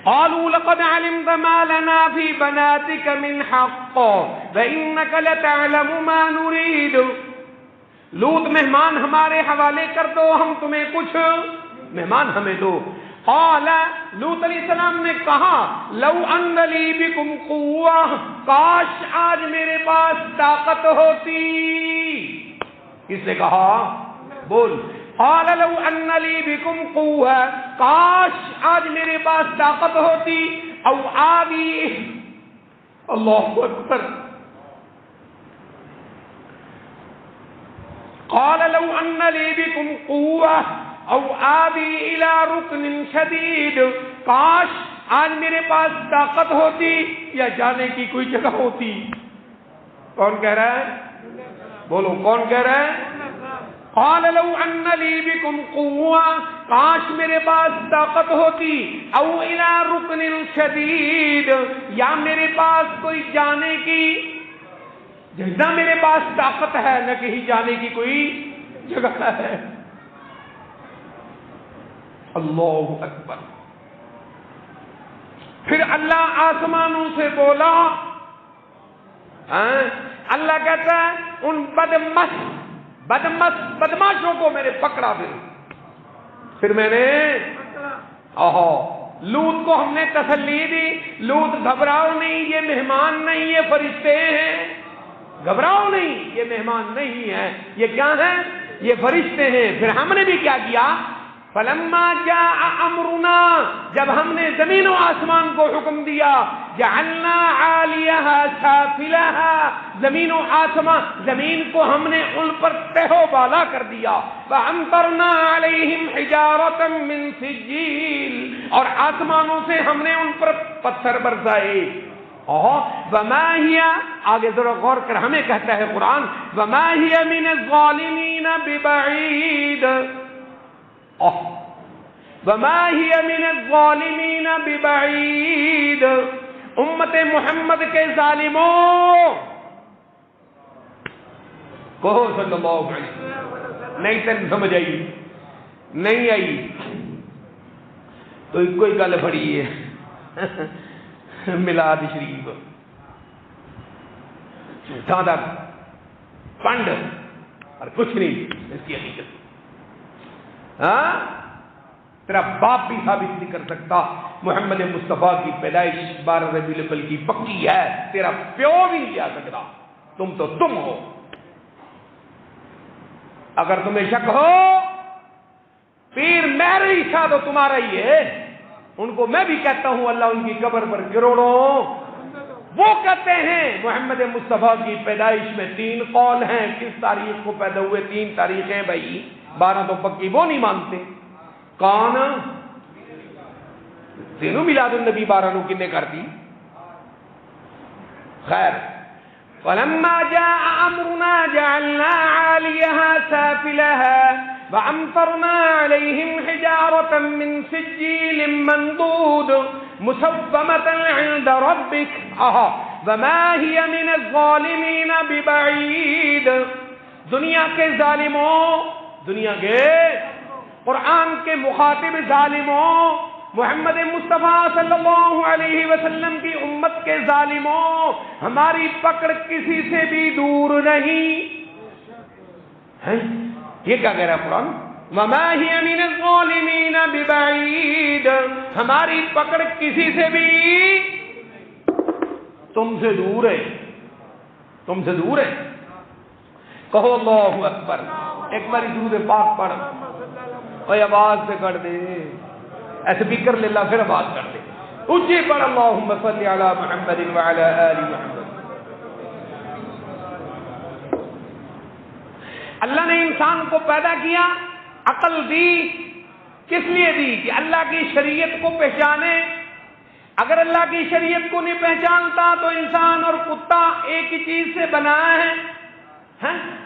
قالوا لقد علمت ما لنا في بناتك من حق وإنك لتعلم ما نريد. لوط مہمان ہمارے حوالے کر دو، ہم تمہیں کچھ مہمان ہمیں دو. قال لوط علیہ السلام نے کہا لو ان لی بکم قوہ. کاش آج میرے پاس طاقت ہوتی. کس نے کہا؟ بول. قال لو ان لی بکم قوہ. کاش آج میرے پاس طاقت ہوتی. او آوی. اللہ اکبر. قال لو ان لی بکم قوہ او آوی الى رکن شدید. کاش آج میرے پاس طاقت ہوتی یا جانے کی کوئی جگہ ہوتی. کون کہہ رہا ہے؟ بولو کون کہہ رہا ہے؟ قال لو ان لی بکم قوہ. کاش میرے پاس طاقت ہوتی. او الى رکن شدید. یا میرے پاس کوئی جانے کی، نہ میرے پاس طاقت ہے نہ کہیں جانے کی کوئی جگہ ہے. اللہ اکبر. پھر اللہ آسمانوں سے بولا. اللہ کہتا ہے ان بدماشوں کو میں نے پکڑا. پھر میں نے لوط کو ہم نے تسلی دی. لوط گھبراؤ نہیں، یہ مہمان نہیں، یہ فرشتے ہیں. گھبراؤ نہیں، یہ مہمان نہیں ہیں. یہ کیا ہیں؟ یہ فرشتے ہیں. پھر ہم نے بھی کیا کیا؟ فلما جاء امرنا. جب ہم نے زمین و آسمان کو حکم دیا، جعلنا عالیہا سافلہا. زمین و آسمان، زمین کو ہم نے ان پر تہ و بالا کر دیا. فامطرنا علیہم حجارۃ من سجیل. اور آسمانوں سے ہم نے ان پر پتھر برسائے. وما ہی، آگے ذرا غور کر، ہمیں کہتا ہے قرآن وما ہی من الظالمین ببعید، وما ہی من الظالمین ببعید، امت محمد کے ظالموں کہو صلی اللہ علیہ وسلم۔ نہیں تین سمجھ آئی؟ نہیں آئی تو کوئی گل بڑی ہے میلاد شریف جھوٹا دا پنڈ اور کچھ نہیں اس کی حقیقت۔ ہاں تیرا باپ بھی ثابت نہیں کر سکتا محمد مصطفیٰ کی پیدائش 12 ربیع الاول کی پکی ہے، تیرا پیو بھی نہیں جا سکتا، تم تو تم ہو۔ اگر تمہیں شک ہو پیر مہر عیسیٰ تو تمہارا ہی ہے، ان کو میں بھی کہتا ہوں اللہ ان کی قبر پر کروڑوں، وہ کہتے ہیں محمد مصطفیٰ کی پیدائش میں 3 قول ہیں، کس تاریخ کو پیدا ہوئے، 3 تاریخیں بھائی، 12 تو پکی، وہ نہیں مانتے۔ کون؟ تینوں میلاد النبی 12 نو کنے کر دی؟ خیر، فلما جاء امرنا جعلنا عاليها سافلها وامطرنا عليهم حجارة من سجيل منضود مسومة عند ربك وما هي من الظالمين ببعيد۔ دنیا کے ظالموں، دنیا کے قرآن کے مخاطب ظالموں، محمد مصطفیٰ صلی اللہ علیہ وسلم کی امت کے ظالموں، ہماری پکڑ کسی سے بھی دور نہیں ہے۔ یہ کیا کہہ رہا ہے قرآن؟ وما ہی من الظالمین ببعید، ہماری پکڑ کسی سے بھی تم سے دور ہے، تم سے دور ہے۔ کہو اللہ اکبر، ایک بار درود پاک پڑھ، اوے آواز سے کر دے، اسپیکر لے لا پھر آواز کر دے، اونچی پڑھ اللہم صلی علی محمد وعلی آل محمد۔ اللہ نے انسان کو پیدا کیا، عقل دی، کس لیے دی؟ کہ اللہ کی شریعت کو پہچانے۔ اگر اللہ کی شریعت کو نہیں پہچانتا تو انسان اور کتا ایک ہی چیز سے بنا ہے۔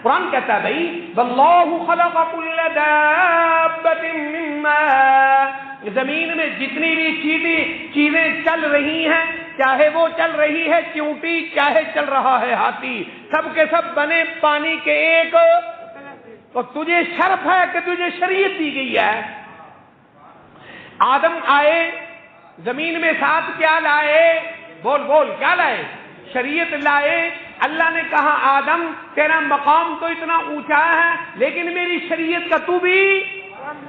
قرآن کہتا ہے بھائی واللہ خلق کل دابۃ من ماء، زمین میں جتنی بھی چیزیں چل رہی ہیں، چاہے وہ چل رہی ہے چیونٹی، چاہے چل رہا ہے ہاتھی، سب کے سب بنے پانی کے ایک، تو تجھے شرف ہے کہ تجھے شریعت دی گئی ہے۔ آدم آئے زمین میں ساتھ کیا لائے؟ بول بول، کیا لائے؟ شریعت لائے۔ اللہ نے کہا آدم تیرا مقام تو اتنا اونچا ہے لیکن میری شریعت کا تو بھی،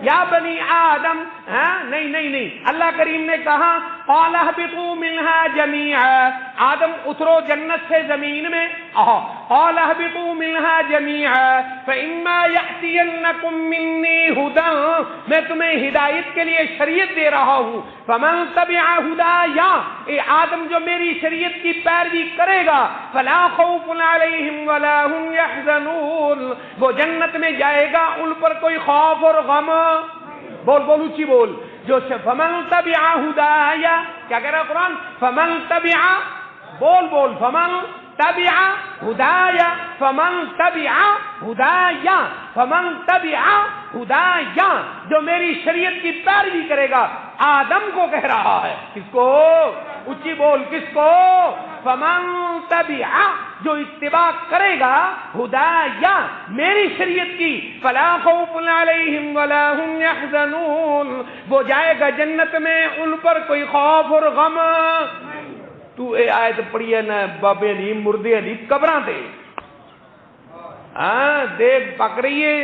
یا بنی آدم، نہیں نہیں نہیں، اللہ کریم نے کہا قال اهبطوا منها جميعا، آدم اترو جنت سے زمین میں، قال اهبطوا منها جميعا فإما يأتينكم مني هدى، میں تمہیں ہدایت کے لیے شریعت دے رہا ہوں، فمن تبع ہدایا، آدم جو میری شریعت کی پیروی کرے گا فلا خوف علیہم ولا هم يحزنون، وہ جنت میں جائے گا ان پر کوئی خوف اور غم، بول بول اونچی بول، جو فمن تبع ہدایا، کیا کہہ رہا قرآن؟ فمن تبع، بول بول، فمن تبع ہدایا، فمن تبع ہدایا، فمن تبع ہدایا، جو میری شریعت کی پیروی کرے گا، آدم کو کہہ رہا ہے، کس کو؟ اونچی بول، کس کو؟ فمن تبع، جو اتباع کرے گا، ہدایا، میری شریعت کی، فلا خوف علیہم ولا هم يحزنون، وہ جائے گا جنت میں ان پر کوئی خوف اور غم۔ تو اے آیت پڑھی ہے نا بابے نہیں مردے نہیں قبراں تے، دیکھ پک رہی ہے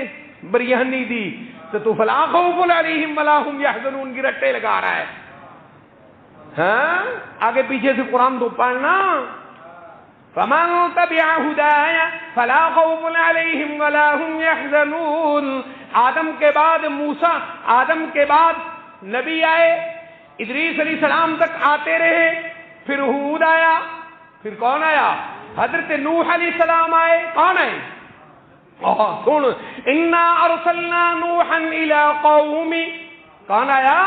بریانی دی تو فلا خوف علیہم ولا هم يحزنون کی رٹے لگا رہا ہے۔ آگے پیچھے سے قرآن تو پڑھنا، فمن تبع ہدایا فلا خوف علیہم ولا هم يحزنون۔ آدم کے بعد موسیٰ، آدم کے بعد نبی آئے، ادریس علیہ السلام تک آتے رہے، پھر ہود آیا، پھر کون آیا؟ حضرت نوح علیہ السلام آئے، کون آئے؟ سن انا ارسلنا نوحا الى قومی، کون آیا؟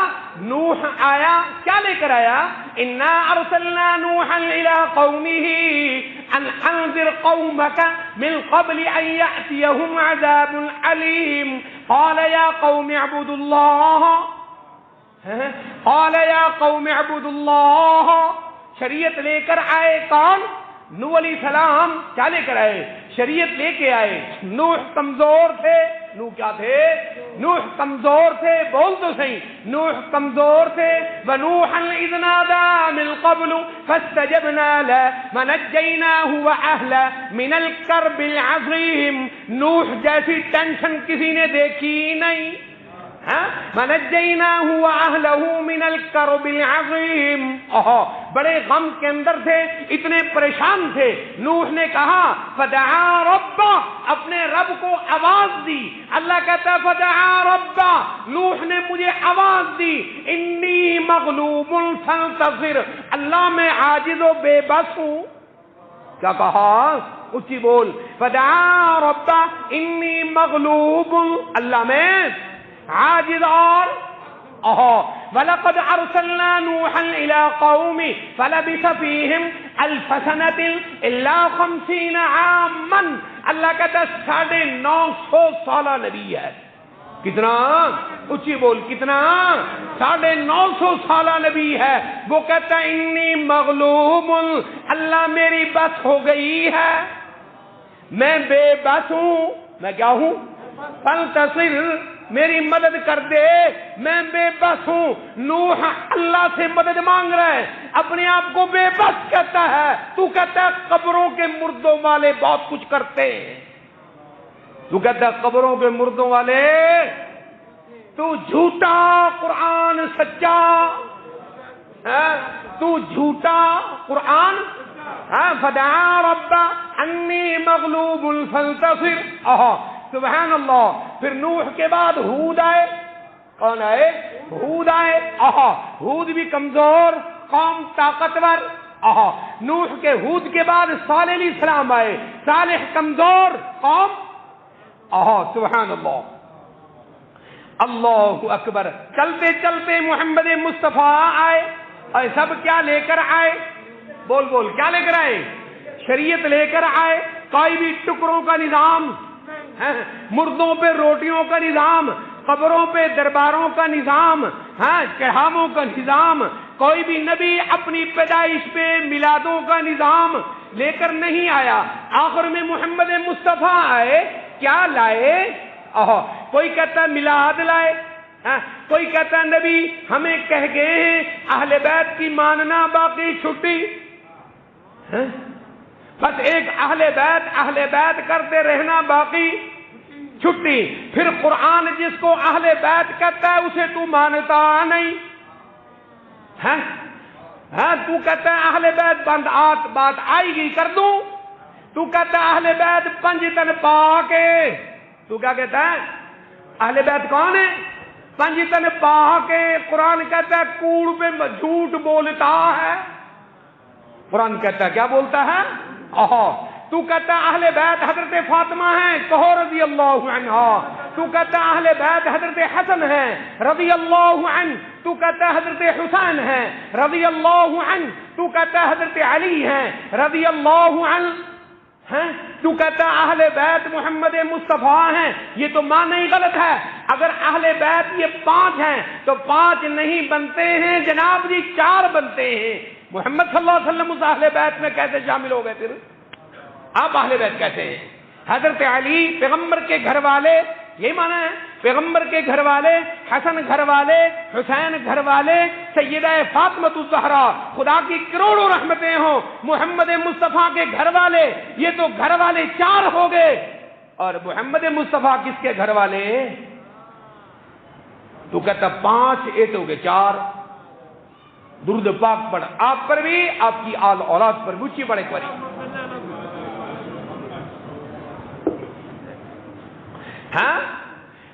نوح آیا، کیا لے کر آیا؟ انا ارسلنا نوحا الى قومه ان انذر قومك من قبل ان ياتيهم عذاب عليم قال يا قوم اعبدوا الله قال يا قوم اعبدوا الله. شریعت لے کر آئے کون؟ نوح علیہ السلام. کیا لے کر آئے؟ شریعت لے کے آئے. نوح کمزور تھے. نوح کیا تھے؟ نوح کمزور تھے. بول تو صحیح. نوح کمزور تھے. وَنُوحًا إِذْ نَادَىٰ مِن قَبْلُ فَاسْتَجَبْنَا لَهُ وَنَجَّيْنَاهُ وَأَهْلَهُ مِنَ الْكَرْبِ الْعَظِيمِ. نوح جیسی ٹینشن کسی نے دیکھی نہیں. وَنَجَّيْنَاهُ وَأَهْلَهُ مِنَ الْكَرْبِ الْعَظِيمِ. بڑے غم کے اندر تھے, اتنے پریشان تھے. نوح نے کہا فَدَعَا رَبَّهُ, اپنے رب کو آواز دی. اللہ کہتا ہے فَدَعَا رَبَّهُ, نوح نے مجھے آواز دی. اِنِّي مَغْلُوبٌ فَانتَصِرْ, اللہ میں عاجز و بے بس ہوں. کیا کہا؟ اونچی بول. فَدَعَا رَبَّهُ اِنِّي مَغْلُوبٌ, اللہ میں عاجز اور وَلَقَدْ أَرْسَلْنَا نُوحًا إِلَىٰ قَوْمِهِ فَلَبِثَ فِيهِمْ أَلْفَ سَنَةٍ إِلَّا 50 عَامًا. اللہ کہتا ہے 950 سالہ نبی ہے. کتنا؟ اونچی بول. کتنا؟ 950 سالہ نبی ہے. وہ کہتا ہے انی مغلوب, اللہ میری بس ہو گئی ہے, میں بے بس ہوں. میں کیا ہوں؟ فانتصر, میری مدد کر دے, میں بے بس ہوں. نوح اللہ سے مدد مانگ رہا ہے, اپنے آپ کو بے بس کہتا ہے. تو کہتا ہے قبروں کے مردوں والے بہت کچھ کرتے ہیں. تو کہتا ہے قبروں کے مردوں والے, تو جھوٹا, قرآن سچا. تو جھوٹا, قرآن. فدعا ربہ انی مغلوب فانتصر. سبحان اللہ. پھر نوح کے بعد ہود آئے. کون آئے؟ ہود آئے. ہود بھی کمزور, قوم طاقتور. نوح کے ہود کے بعد صالح علیہ السلام آئے. صالح کمزور, قوم. سبحان اللہ. اللہ اکبر. چلتے چلتے محمد مصطفیٰ آئے. اور سب کیا لے کر آئے؟ بول بول. کیا لے کر آئے؟ شریعت لے کر آئے. کوئی بھی ٹکڑوں کا نظام, مردوں پہ روٹیوں کا نظام, قبروں پہ درباروں کا نظام, چڑھاووں کا نظام. کوئی بھی نبی اپنی پیدائش پہ میلادوں کا نظام لے کر نہیں آیا. آخر میں محمد مصطفیٰ آئے. کیا لائے؟ کوئی کہتا ہے میلاد لائے, کوئی کہتا ہے نبی ہمیں کہہ گئے ہیں اہل بیت کی ماننا, باقی چھٹی. بس ایک اہل بیت کرتے رہنا, باقی چھٹی. پھر قرآن جس کو اہل بیت کہتا ہے اسے تو مانتا نہیں. تو کہتا ہے اہل بیت بند, بات آئے گی کر دوں. تو کہتا ہے اہل بیت 5 تن پا کے. تو کیا کہتا ہے؟ اہل بیت کون ہے؟ 5 تن پا کے. قرآن کہتا ہے کوڑ پہ جھوٹ بولتا ہے. قرآن کہتا ہے کیا بولتا ہے؟ تو کہتا ہے اہل بیت حضرت فاطمہ ہیں, کہو رضی اللہ عنہا. تو کہتا ہے اہل بیت حضرت حسن ہیں رضی اللہ عنہ. تو کہتا ہے حضرت حسین ہیں رضی اللہ عنہ. تو کہتا ہے حضرت علی ہیں رضی اللہ عنہ. تو کہتا ہے اہل بیت محمد مصطفیٰ ہیں. یہ تو معنی ہی غلط ہے. اگر اہل بیت یہ 5 ہیں تو 5 نہیں بنتے ہیں جناب جی, 4 بنتے ہیں. محمد صلی اللہ علیہ وسلم اس اہل بیت میں کیسے شامل ہو گئے؟ پھر آپ اہل بیت کہتے ہیں. حضرت علی پیغمبر کے گھر والے, یہی معنی ہے. پیغمبر کے گھر والے, حسن گھر والے, حسین گھر والے, سیدہ فاطمہ الزہرا, خدا کی کروڑوں رحمتیں ہوں, محمد مصطفیٰ کے گھر والے. یہ تو گھر والے 4 ہو گئے. اور محمد مصطفیٰ کس کے گھر والے؟ تو کہتا 5, یہ تو ہو گئے 4. درود پاک پڑھ آپ پر بھی, آپ کی آل اولاد پر بھی. اونچی پڑھ ایک باری.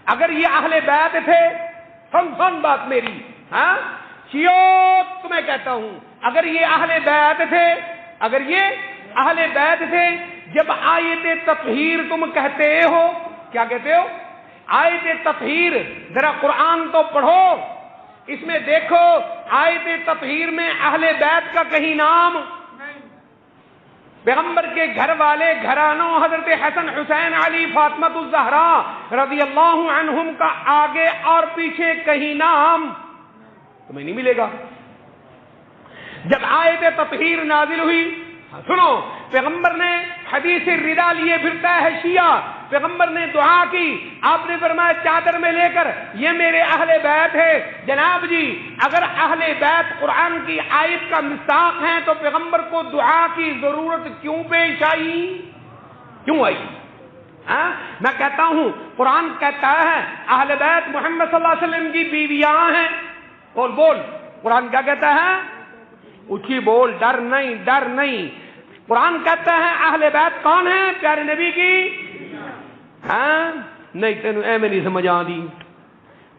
اگر یہ اہل بیت تھے, سن بات میری, تمہیں کہتا ہوں, اگر یہ اہل بیت تھے, اگر یہ اہل بیت تھے, جب آیت تطہیر تم کہتے ہو, کیا کہتے ہو؟ آیت تطہیر. ذرا قرآن تو پڑھو. اس میں دیکھو آیت تطہیر میں اہل بیت کا کہیں نام، پیغمبر کے گھر والے گھرانوں حضرت حسن حسین علی فاطمہ الزہرا رضی اللہ عنہم کا آگے اور پیچھے کہیں نام تمہیں نہیں ملے گا۔ جب آیت تطہیر نازل ہوئی، سنو، پیغمبر نے حدیث ردا لیے پھرتا ہے شیعہ، پیغمبر نے دعا کی، آپ نے فرمایا چادر میں لے کر یہ میرے اہل بیت ہے۔ جناب جی اگر اہل بیت قرآن کی آیت کا مصداق ہیں تو پیغمبر کو دعا کی ضرورت کیوں پیش آئی، کیوں آئی؟ میں کہتا ہوں قرآن کہتا ہے اہل بیت محمد صلی اللہ علیہ وسلم کی بیویاں ہیں، بول بول، قرآن کیا کہتا ہے؟ اچھی بول، ڈر نہیں، ڈر نہیں۔ قرآن کہتا ہے اہل بیت کون ہیں؟ پیارے نبی کی، ہاں نہیں تینوں ایویں نہیں سمجھ آندی،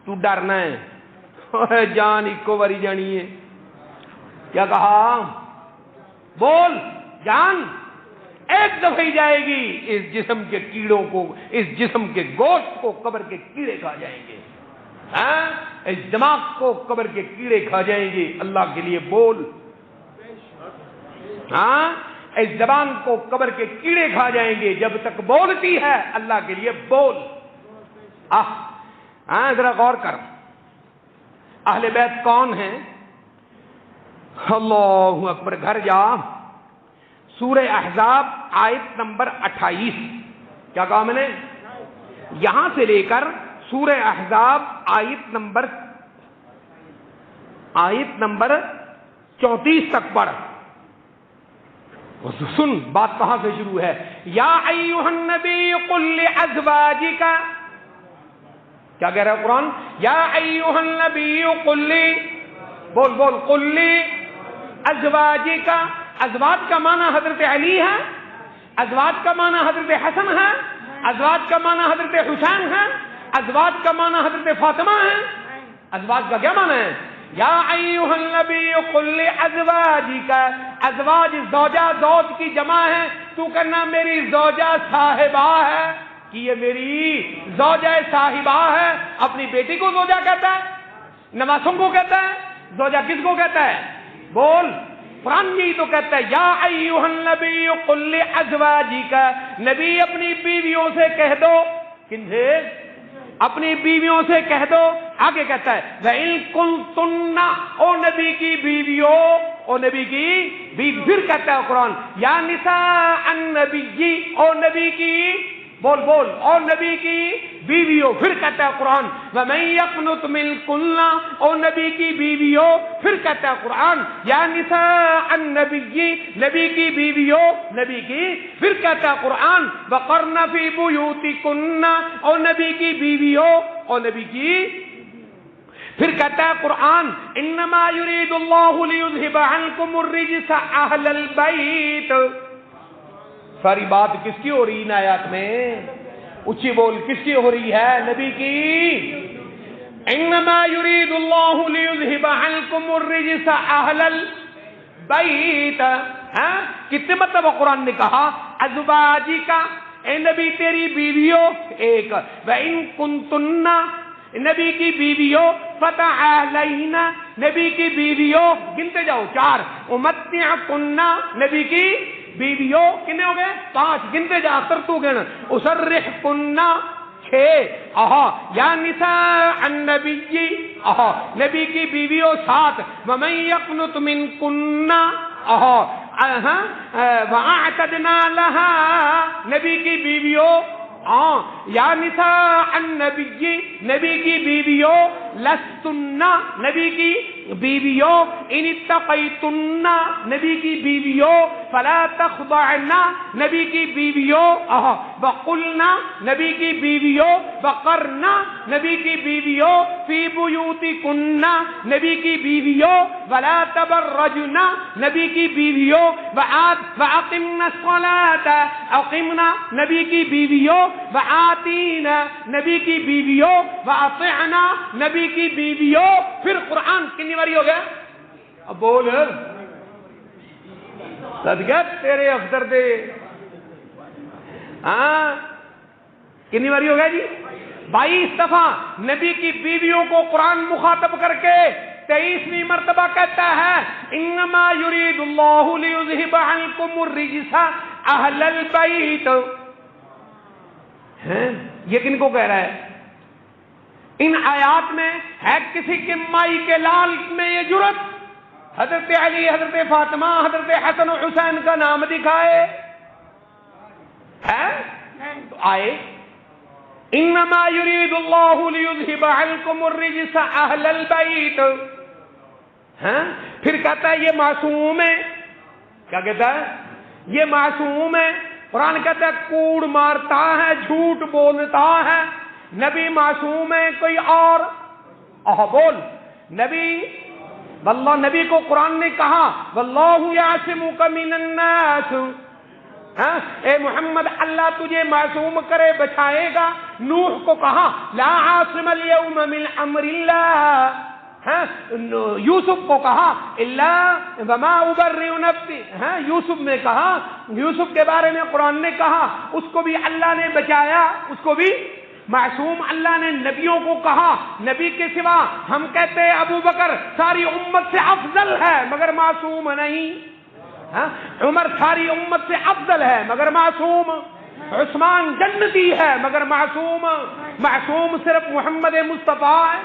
تو ڈرنا ہے، جان ایکو باری جانی ہے۔ کیا کہا؟ بول، جان ایک دفعہ ہی جائے گی، اس جسم کے کیڑوں کو، اس جسم کے گوشت کو قبر کے کیڑے کھا جائیں گے، ہاں اس دماغ کو قبر کے کیڑے کھا جائیں گے، اللہ کے لیے بول، ہاں اس زبان کو قبر کے کیڑے کھا جائیں گے، جب تک بولتی ہے اللہ کے لیے بول۔ ذرا غور کر، اہل بیت کون ہیں؟ اللہ اکبر، گھر جا، سورہ احزاب آیت نمبر 28، کیا کہا میں نے؟ یہاں سے لے کر سورہ احزاب آیت نمبر 34 تک پڑھ۔ سن بات کہاں سے شروع ہے؟ یا ایھا النبی قل لازواجک، کیا کہہ رہا ہے قرآن؟ یا ایھا النبی قل، بول بول، قل لازواجک، ازواج کا معنی حضرت علی ہے، ازواج کا معنی حضرت حسن ہے، ازواج کا معنی حضرت حسین ہے، ازواج کا معنی حضرت فاطمہ ہے، ازواج کا کیا معنی ہے؟ یا ایھا النبی قل لازواجک، ازواج زوجہ، زوج کی جمع ہے، تو کہنا میری زوجہ صاحبہ ہے کہ یہ میری زوجہ صاحبہ ہے۔ اپنی بیٹی کو زوجہ کہتا ہے، نواسوں کو کہتا ہے، زوجہ کس کو کہتا ہے؟ بول، قرآن یہی تو کہتا ہے یا ایھا النبی قل لازواجک، نبی اپنی بیویوں سے کہہ دو، کن سے؟ اپنی بیویوں سے کہہ دو۔ آگے کہتا ہے وَإِن كُنتُنَّ، او نبی کی بیویوں، او نبی کی بیوی، پھر کہتا ہے قرآن یا نساء النبی، او نبی کی، بول بول، او نبی کی بیویوں، پھر کہتا ہے قرآن وَمَن يَقْنُتْ مِنكُنَّ، او نبی کی بیویوں، پھر کہتا ہے قرآن یا نساء النبی، نبی کی بیویوں، نبی کی، پھر کہتا ہے قرآن وَقَرْنَ فِي بُيُوتِكُنَّ، او نبی کی بیویوں، او نبی کی، پھر کہتا ہے قرآن انما يريد الله ليذهب عنكم الرجس اهل البيت۔ ساری بات کس کی ہو رہی ان آیات میں؟ اچھی بول، کس کی ہو رہی ہے؟ نبی کی۔ انما يريد الله ليذهب عنكم الرجس اهل البيت، ہاں کتنے مرتبہ قرآن نے کہا ازواجی کا، اے نبی تیری بیویوں، ایک، وَإِن كُنتُنَّ، نبی کی بیویوں، فَتَعَالَيْنَ، نبی کی بیویوں، گنتے جاؤ، 4، أُمَتِّعْكُنَّ، نبی کی بیویوں، کتنے ہو گئے؟ 5، گنتے جا، اکثر تو گن، أُسَرِّحْكُنَّ، 6، یا نساء النبی، نبی کی بیویوں، 7، وَمَن يَقْنُتْ مِنكُنَّ، وَأَعْتَدْنَا لَهَا، نبی کی بیویوں، یا نساء النبی، نبی کی بیویوں، لستن، نبی کی بیویوں، ان اتقیتن، نبی کی بیویوں، فلا تخضعن، نبی کی بیویوں، وقلن، نبی کی بیویوں، وقرن، نبی کی بیویوں، فی بیوتکن، نبی کی بیویوں، ولا تبرجن، نبی کی بیویوں، وَأَقِمْنَ الصَّلَاةَ، اقمنا، نبی کی بیویوں، وَآتِينَ، نبی کی بیویوں، وَأَطِعْنَا، نبی کی بیویوں۔ پھر قرآن کتنی باری ہو گیا؟ اب بول، صدقہ تیرے افسر دے، ہاں کتنی باری ہو گیا جی؟ 22 دفعہ نبی کی بیویوں کو قرآن مخاطب کر کے 23ویں مرتبہ کہتا ہے انما یرید اللہ لیذہب عنکم الرجس اہل البیت. یہ کن کو کہہ رہا ہے؟ ان آیات میں ہے کسی کے مائی کے لال میں یہ جرت حضرت علی، حضرت فاطمہ، حضرت حسن و حسین کا نام دکھائے ہے؟ تو آئے انما یرید اللہ لیذہب عنکم الرجس اہل البیت. پھر کہتا ہے یہ معصوم ہے. کیا کہتا ہے؟ یہ معصوم ہے. قرآن کہتا ہے کوڑ مارتا ہے، جھوٹ بولتا ہے. نبی معصوم ہے کوئی اور؟ بول نبی. واللہ نبی کو قرآن نے کہا واللہ یعصمک من الناس. اے محمد اللہ تجھے معصوم کرے بچائے گا. نوح کو کہا لا عاصم اليوم من امر اللہ. یوسف کو کہا الا وما ابرئ نفسی. یوسف نے کہا، یوسف کے بارے میں قرآن نے کہا اس کو بھی اللہ نے بچایا، اس کو بھی معصوم. اللہ نے نبیوں کو کہا نبی کے سوا ہم کہتے ہیں ابو بکر ساری امت سے افضل ہے مگر معصوم نہیں. عمر ساری امت سے افضل ہے مگر معصوم. عثمان جنتی ہے مگر معصوم. معصوم صرف محمد مصطفیٰ ہے.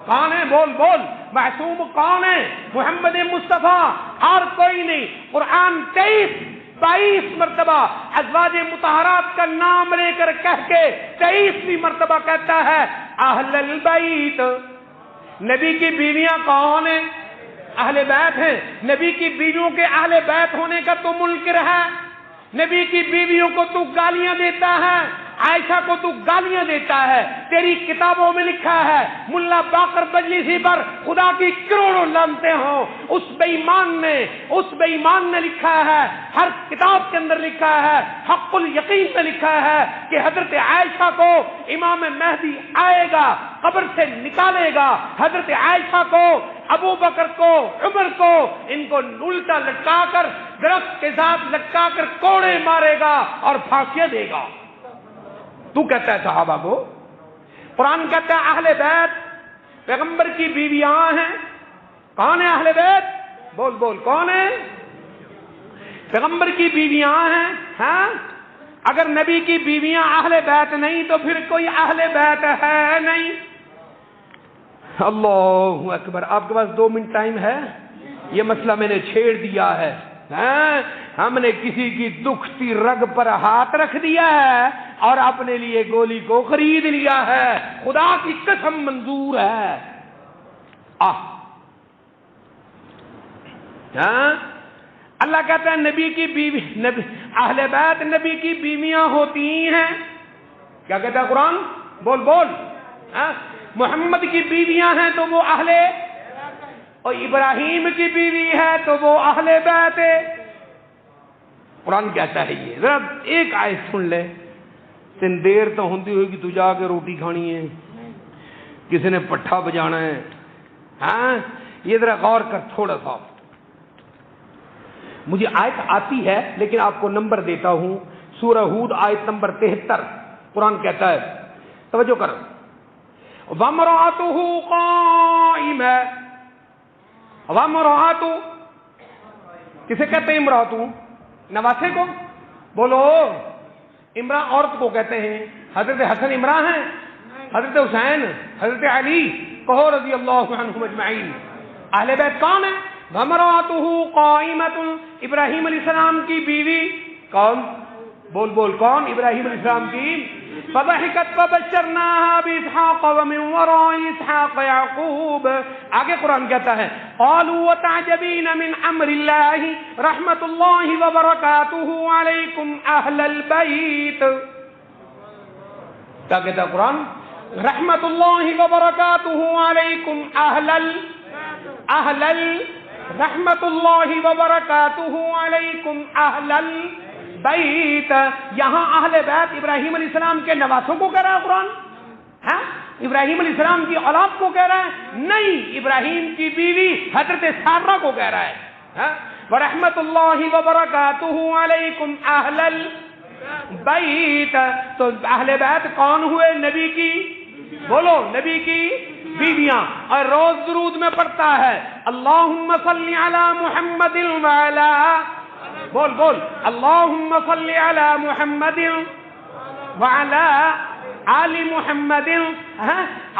کون ہے؟ بول بول. معصوم کون ہے؟ محمد مصطفیٰ، اور کوئی نہیں. قرآن 22 مرتبہ ازواج مطہرات کا نام لے کر کہہ کے 23ویں مرتبہ کہتا ہے اہل البیت. نبی کی بیویاں کون ہیں؟ اہل بیت ہیں. نبی کی بیویوں کے اہل بیت ہونے کا تو منکر ہے. نبی کی بیویوں کو تو گالیاں دیتا ہے، عائشہ کو تو گالیاں دیتا ہے. تیری کتابوں میں لکھا ہے ملا باقر مجلسی پر خدا کی کروڑوں لعنتیں ہوں. اس بے ایمان نے لکھا ہے، ہر کتاب کے اندر لکھا ہے، حق الیقین میں لکھا ہے کہ حضرت عائشہ کو امام مہدی آئے گا، قبر سے نکالے گا. حضرت عائشہ کو، ابو بکر کو، عمر کو، ان کو الٹا لٹکا کر درخت کے ساتھ لٹکا کر کوڑے مارے گا اور پھانسیاں دے گا. تو کہتا ہے صحابہ کو. قرآن کہتا ہے اہل بیت پیغمبر کی بیویاں ہیں. کون ہے اہل بیت؟ بول بول کون ہے؟ پیغمبر کی بیویاں ہیں. اگر نبی کی بیویاں اہل بیت نہیں تو پھر کوئی اہل بیت ہے نہیں. اللہ اکبر. آپ کے پاس 2 منٹ ٹائم ہے؟ یہ مسئلہ میں نے چھیڑ دیا ہے. ہم نے کسی کی دکھتی رگ پر ہاتھ رکھ دیا ہے اور اپنے لیے گولی کو خرید لیا ہے. خدا کی قسم منظور ہے. اللہ کہتا ہے نبی کی بیوی، اہل بیت نبی کی بیویاں ہوتی ہیں. کیا کہتا ہے قرآن؟ بول بول. محمد کی بیویاں ہیں تو وہ اہل، اور ابراہیم کی بیوی ہے تو وہ اہل بیت. قرآن کہتا ہے یہ. ذرا ایک آیت سن لے. تین دیر تو ہوندی ہوئی کہ تو جا کے روٹی کھانی ہے، کسی نے پٹھا بجانا ہے. یہ ذرا غور کر تھوڑا سا. مجھے آیت آتی ہے لیکن آپ کو نمبر دیتا ہوں. سورہ ہود آیت نمبر 73. قرآن کہتا ہے، توجہ کرو، وَامْرَأَتُهُ قَائِمَةٌ. وَامْرَأَتُهُ کسے کہتے ہیں؟ امرأتُ نواسے کو. بولو. امرا عورت کو کہتے ہیں. حضرت حسن امرا ہیں، حضرت حسین، حضرت علی، کہو رضی اللہ عنہم اجمعین. اہل بیت کون ہے؟ وَامْرَأَتُهُ قَائِمَةٌ ابراہیم علیہ السلام کی بیوی. کون؟ بول بول کون؟ ابراہیم علیہ السلام کی. فضحكت فبشرناها بإسحاق ومن وراء إسحاق يعقوب. آگے قرآن کہتا ہے قالوا وتعجبين من أمر الله رحمة الله وبركاته عليكم أهل البيت. کیا کہتا ہے قرآن؟ رحمة الله وبركاته عليكم رحمة الله وبركاته عليكم أهل بیت. یہاں اہل بیت ابراہیم علیہ السلام کے نواسوں کو کہہ رہا ہے قرآن. ابراہیم علیہ السلام کی اولاد کو کہہ رہا ہے؟ نہیں، ابراہیم کی بیوی حضرت سارہ کو کہہ رہا ہے. وَرَحْمَةُ اللَّهِ وَبَرَكَاتُهُ عَلَيْكُمْ أَهْلَ الْبَيْتِ. تو اہل بیت کون ہوئے؟ نبی کی بولو نبی کی بیویاں، اور روز درود میں پڑھتا ہے اللہم صلی علی محمد وعلا، بول بول اللہم صلی علی محمد وعلا آل محمد.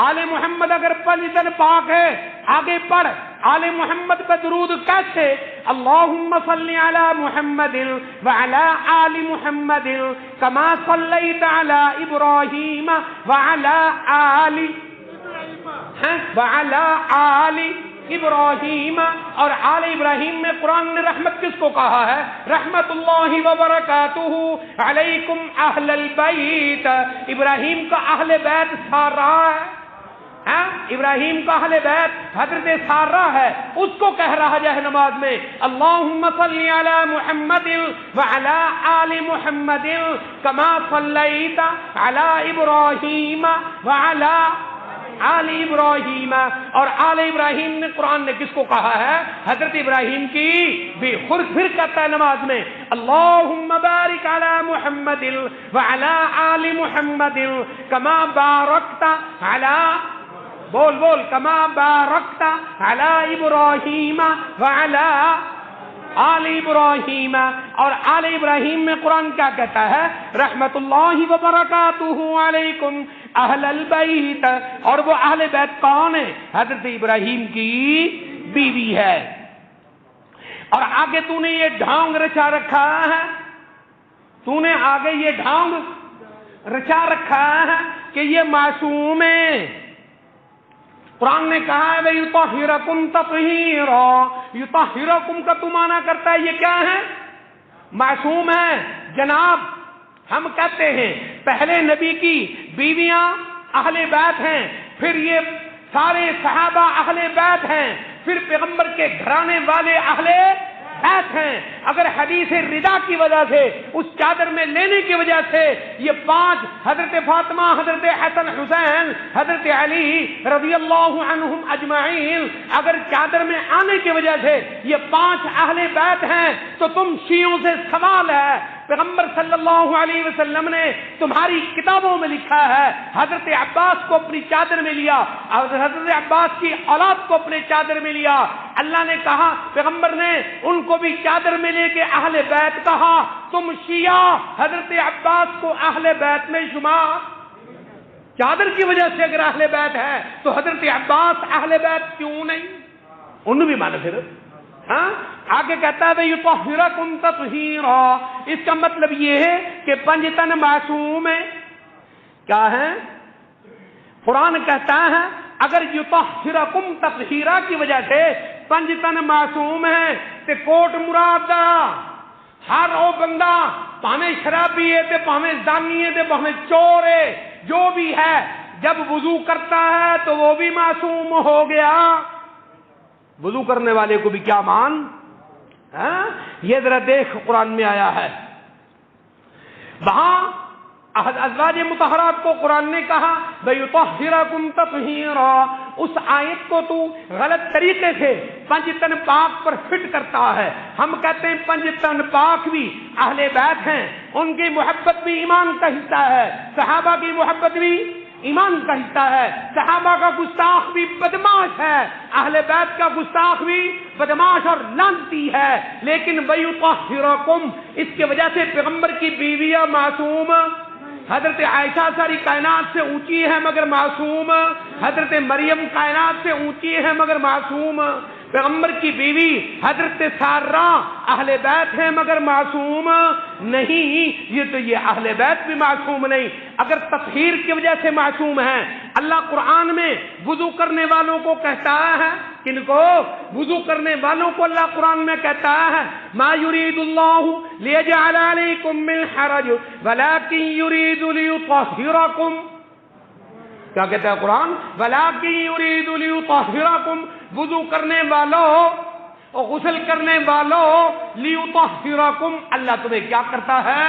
آل محمد اگر پنجتن پاک ہے آگے پڑھ آل محمد پہ درود کیسے؟ اللہم صلی علی محمد وعلا آل محمد کما صلیت علی ابراہیم وعلا آل ابراہیم. اور آل ابراہیم میں قرآن نے رحمت کس کو کہا ہے؟ رحمت اللہ وبرکاتہ علیکم اہل البیت. ابراہیم کا اہل بیت سارا ہے، ابراہیم کا اہل بیت حضرت سارہ ہے، اس کو کہہ رہا ہے نماز میں اللہم صلی علی محمد وعلا آل محمد کما صلیت علی ابراہیم وعلا آل ابراہیم. اور آل ابراہیم نے قرآن نے کس کو کہا ہے؟ حضرت ابراہیم کی بھی. پھر کہتا ہے نماز میں اللہم بارک علی محمد وعلا آل محمد کما بارکت علی، بول بول کما بارکت علی ابراہیم وعلا آل ابراہیم. اور آل ابراہیم میں قرآن کیا کہتا ہے؟ رحمت اللہ وبرکاتہ علیکم اہل البیت. اور وہ اہل بیت کون ہے؟ حضرت ابراہیم کی بیوی ہے. اور آگے تو نے یہ ڈھانگ رچا رکھا ہے، تو نے آگے یہ ڈھانگ رچا رکھا ہے کہ یہ معصوم ہے. قرآن نے کہا ہے وَيُطَهِّرَكُمْ تَطْهِيرًا. یطہرکم کا تو معنی کرتا ہے یہ کیا ہے؟ معصوم ہے. جناب ہم کہتے ہیں پہلے نبی کی بیویاں اہل بیت ہیں، پھر یہ سارے صحابہ اہل بیت ہیں، پھر پیغمبر کے گھرانے والے اہل بیت ہیں. اگر حدیث رضا کی وجہ سے اس چادر میں لینے کی وجہ سے یہ 5 حضرت فاطمہ، حضرت حسن حسین، حضرت علی رضی اللہ عنہم اجمعین اگر چادر میں آنے کی وجہ سے یہ 5 اہل بیت ہیں تو تم شیعوں سے سوال ہے. پیغمبر صلی اللہ علیہ وسلم نے تمہاری کتابوں میں لکھا ہے حضرت عباس کو اپنی چادر میں لیا، حضرت عباس کی اولاد کو اپنے چادر میں لیا. اللہ نے کہا پیغمبر نے ان کو بھی چادر میں لے کے اہل بیت کہا. تم شیعہ حضرت عباس کو اہل بیت میں شمار، چادر کی وجہ سے اگر اہل بیت ہے تو حضرت عباس اہل بیت کیوں نہیں؟ انہوں بھی مانا پھر. آگے کہتا ہے یطہرکم تطہیرا. اس کا مطلب یہ ہے کہ پنجتن معصوم ہے. کیا ہے؟ قرآن کہتا ہے اگر یطہرکم تطہیرا کی وجہ سے پنجتن معصوم ہے تے کوٹ مراد ہر او بندہ پاویں شرابی ہے تے پاویں زانی ہے تے پاویں چور ہے، جو بھی ہے جب وضو کرتا ہے تو وہ بھی معصوم ہو گیا. وضو کرنے والے کو بھی کیا مان؟ یہ ذرا دیکھ قرآن میں آیا ہے وہاں ازواج مطہرات کو قرآن نے کہا وَيُطَهِّرَكُمْ تَطْهِيرًا. اس آیت کو تو غلط طریقے سے پنجتن پاک پر فٹ کرتا ہے. ہم کہتے ہیں پنجتن پاک بھی اہل بیت ہیں، ان کی محبت بھی ایمان کا حصہ ہے، صحابہ کی محبت بھی ایمان کا حصہ ہے. صحابہ کا گستاخ بھی بدماش ہے، اہل بیت کا گستاخ بھی بدماش اور لعنتی ہے. لیکن وَيُطَهِّرَكُمْ اس کی وجہ سے پیغمبر کی بیویاں معصوم. حضرت عائشہ ساری کائنات سے اونچی ہے مگر معصوم. حضرت مریم کائنات سے اونچی ہے مگر معصوم. پیغمبر کی بیوی حضرت سارہ اہل بیت ہیں مگر معصوم نہیں. یہ اہل بیت بھی معصوم نہیں. اگر تطہیر کی وجہ سے معصوم ہیں، اللہ قرآن میں وضو کرنے والوں کو کہتا ہے، کن کو؟ وضو کرنے والوں کو اللہ قرآن میں کہتا ہے ما یرید اللہ لیجعل علیکم من حرج ولکن یرید لیطہرکم. کیا کہتا ہے قرآن؟ وَلَٰكِن يُرِيدُ لِيُطَهِّرَكُمْ. وضو کرنے والوں اور غسل کرنے والوں لِيُطَهِّرَكُمْ. اللہ تمہیں کیا کرتا ہے؟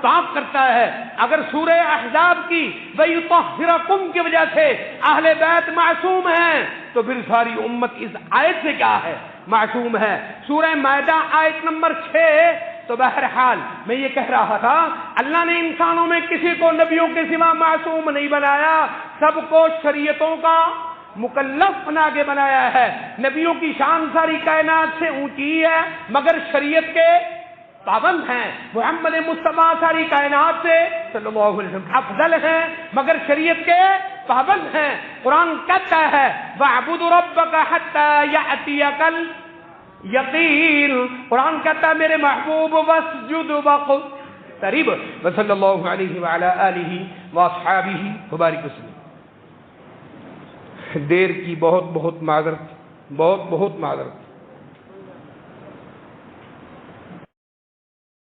پاک کرتا ہے. اگر سورہ احزاب کی وَيُطَهِّرَكُمْ کی وجہ سے اہل بیت معصوم ہیں تو پھر ساری امت اس آیت سے کیا ہے؟ معصوم ہے. سورہ مائدہ آیت نمبر 6 تو بہرحال میں یہ کہہ رہا تھا اللہ نے انسانوں میں کسی کو نبیوں کے سوا معصوم نہیں بنایا، سب کو شریعتوں کا مکلف بنا کے بنایا ہے۔ نبیوں کی شان ساری کائنات سے اونچی ہے مگر شریعت کے پابند ہیں، محمد مصطفیٰ ساری کائنات سے صلی اللہ علیہ وسلم افضل ہیں مگر شریعت کے پابند ہیں۔ قرآن کہتا ہے وَاعْبُدْ رَبَّكَ حَتَّى يَأْتِيَكَ الْيَقِينُ، قرآن کہتا ہے میرے محبوب وَاسْجُدْ وَاقْتَرِب، وصلی اللہ علیہ وعلی آلہ وَاصْحَابِهِ وبارک وسلم۔ دیر کی بہت معذرت، بہت معذرت۔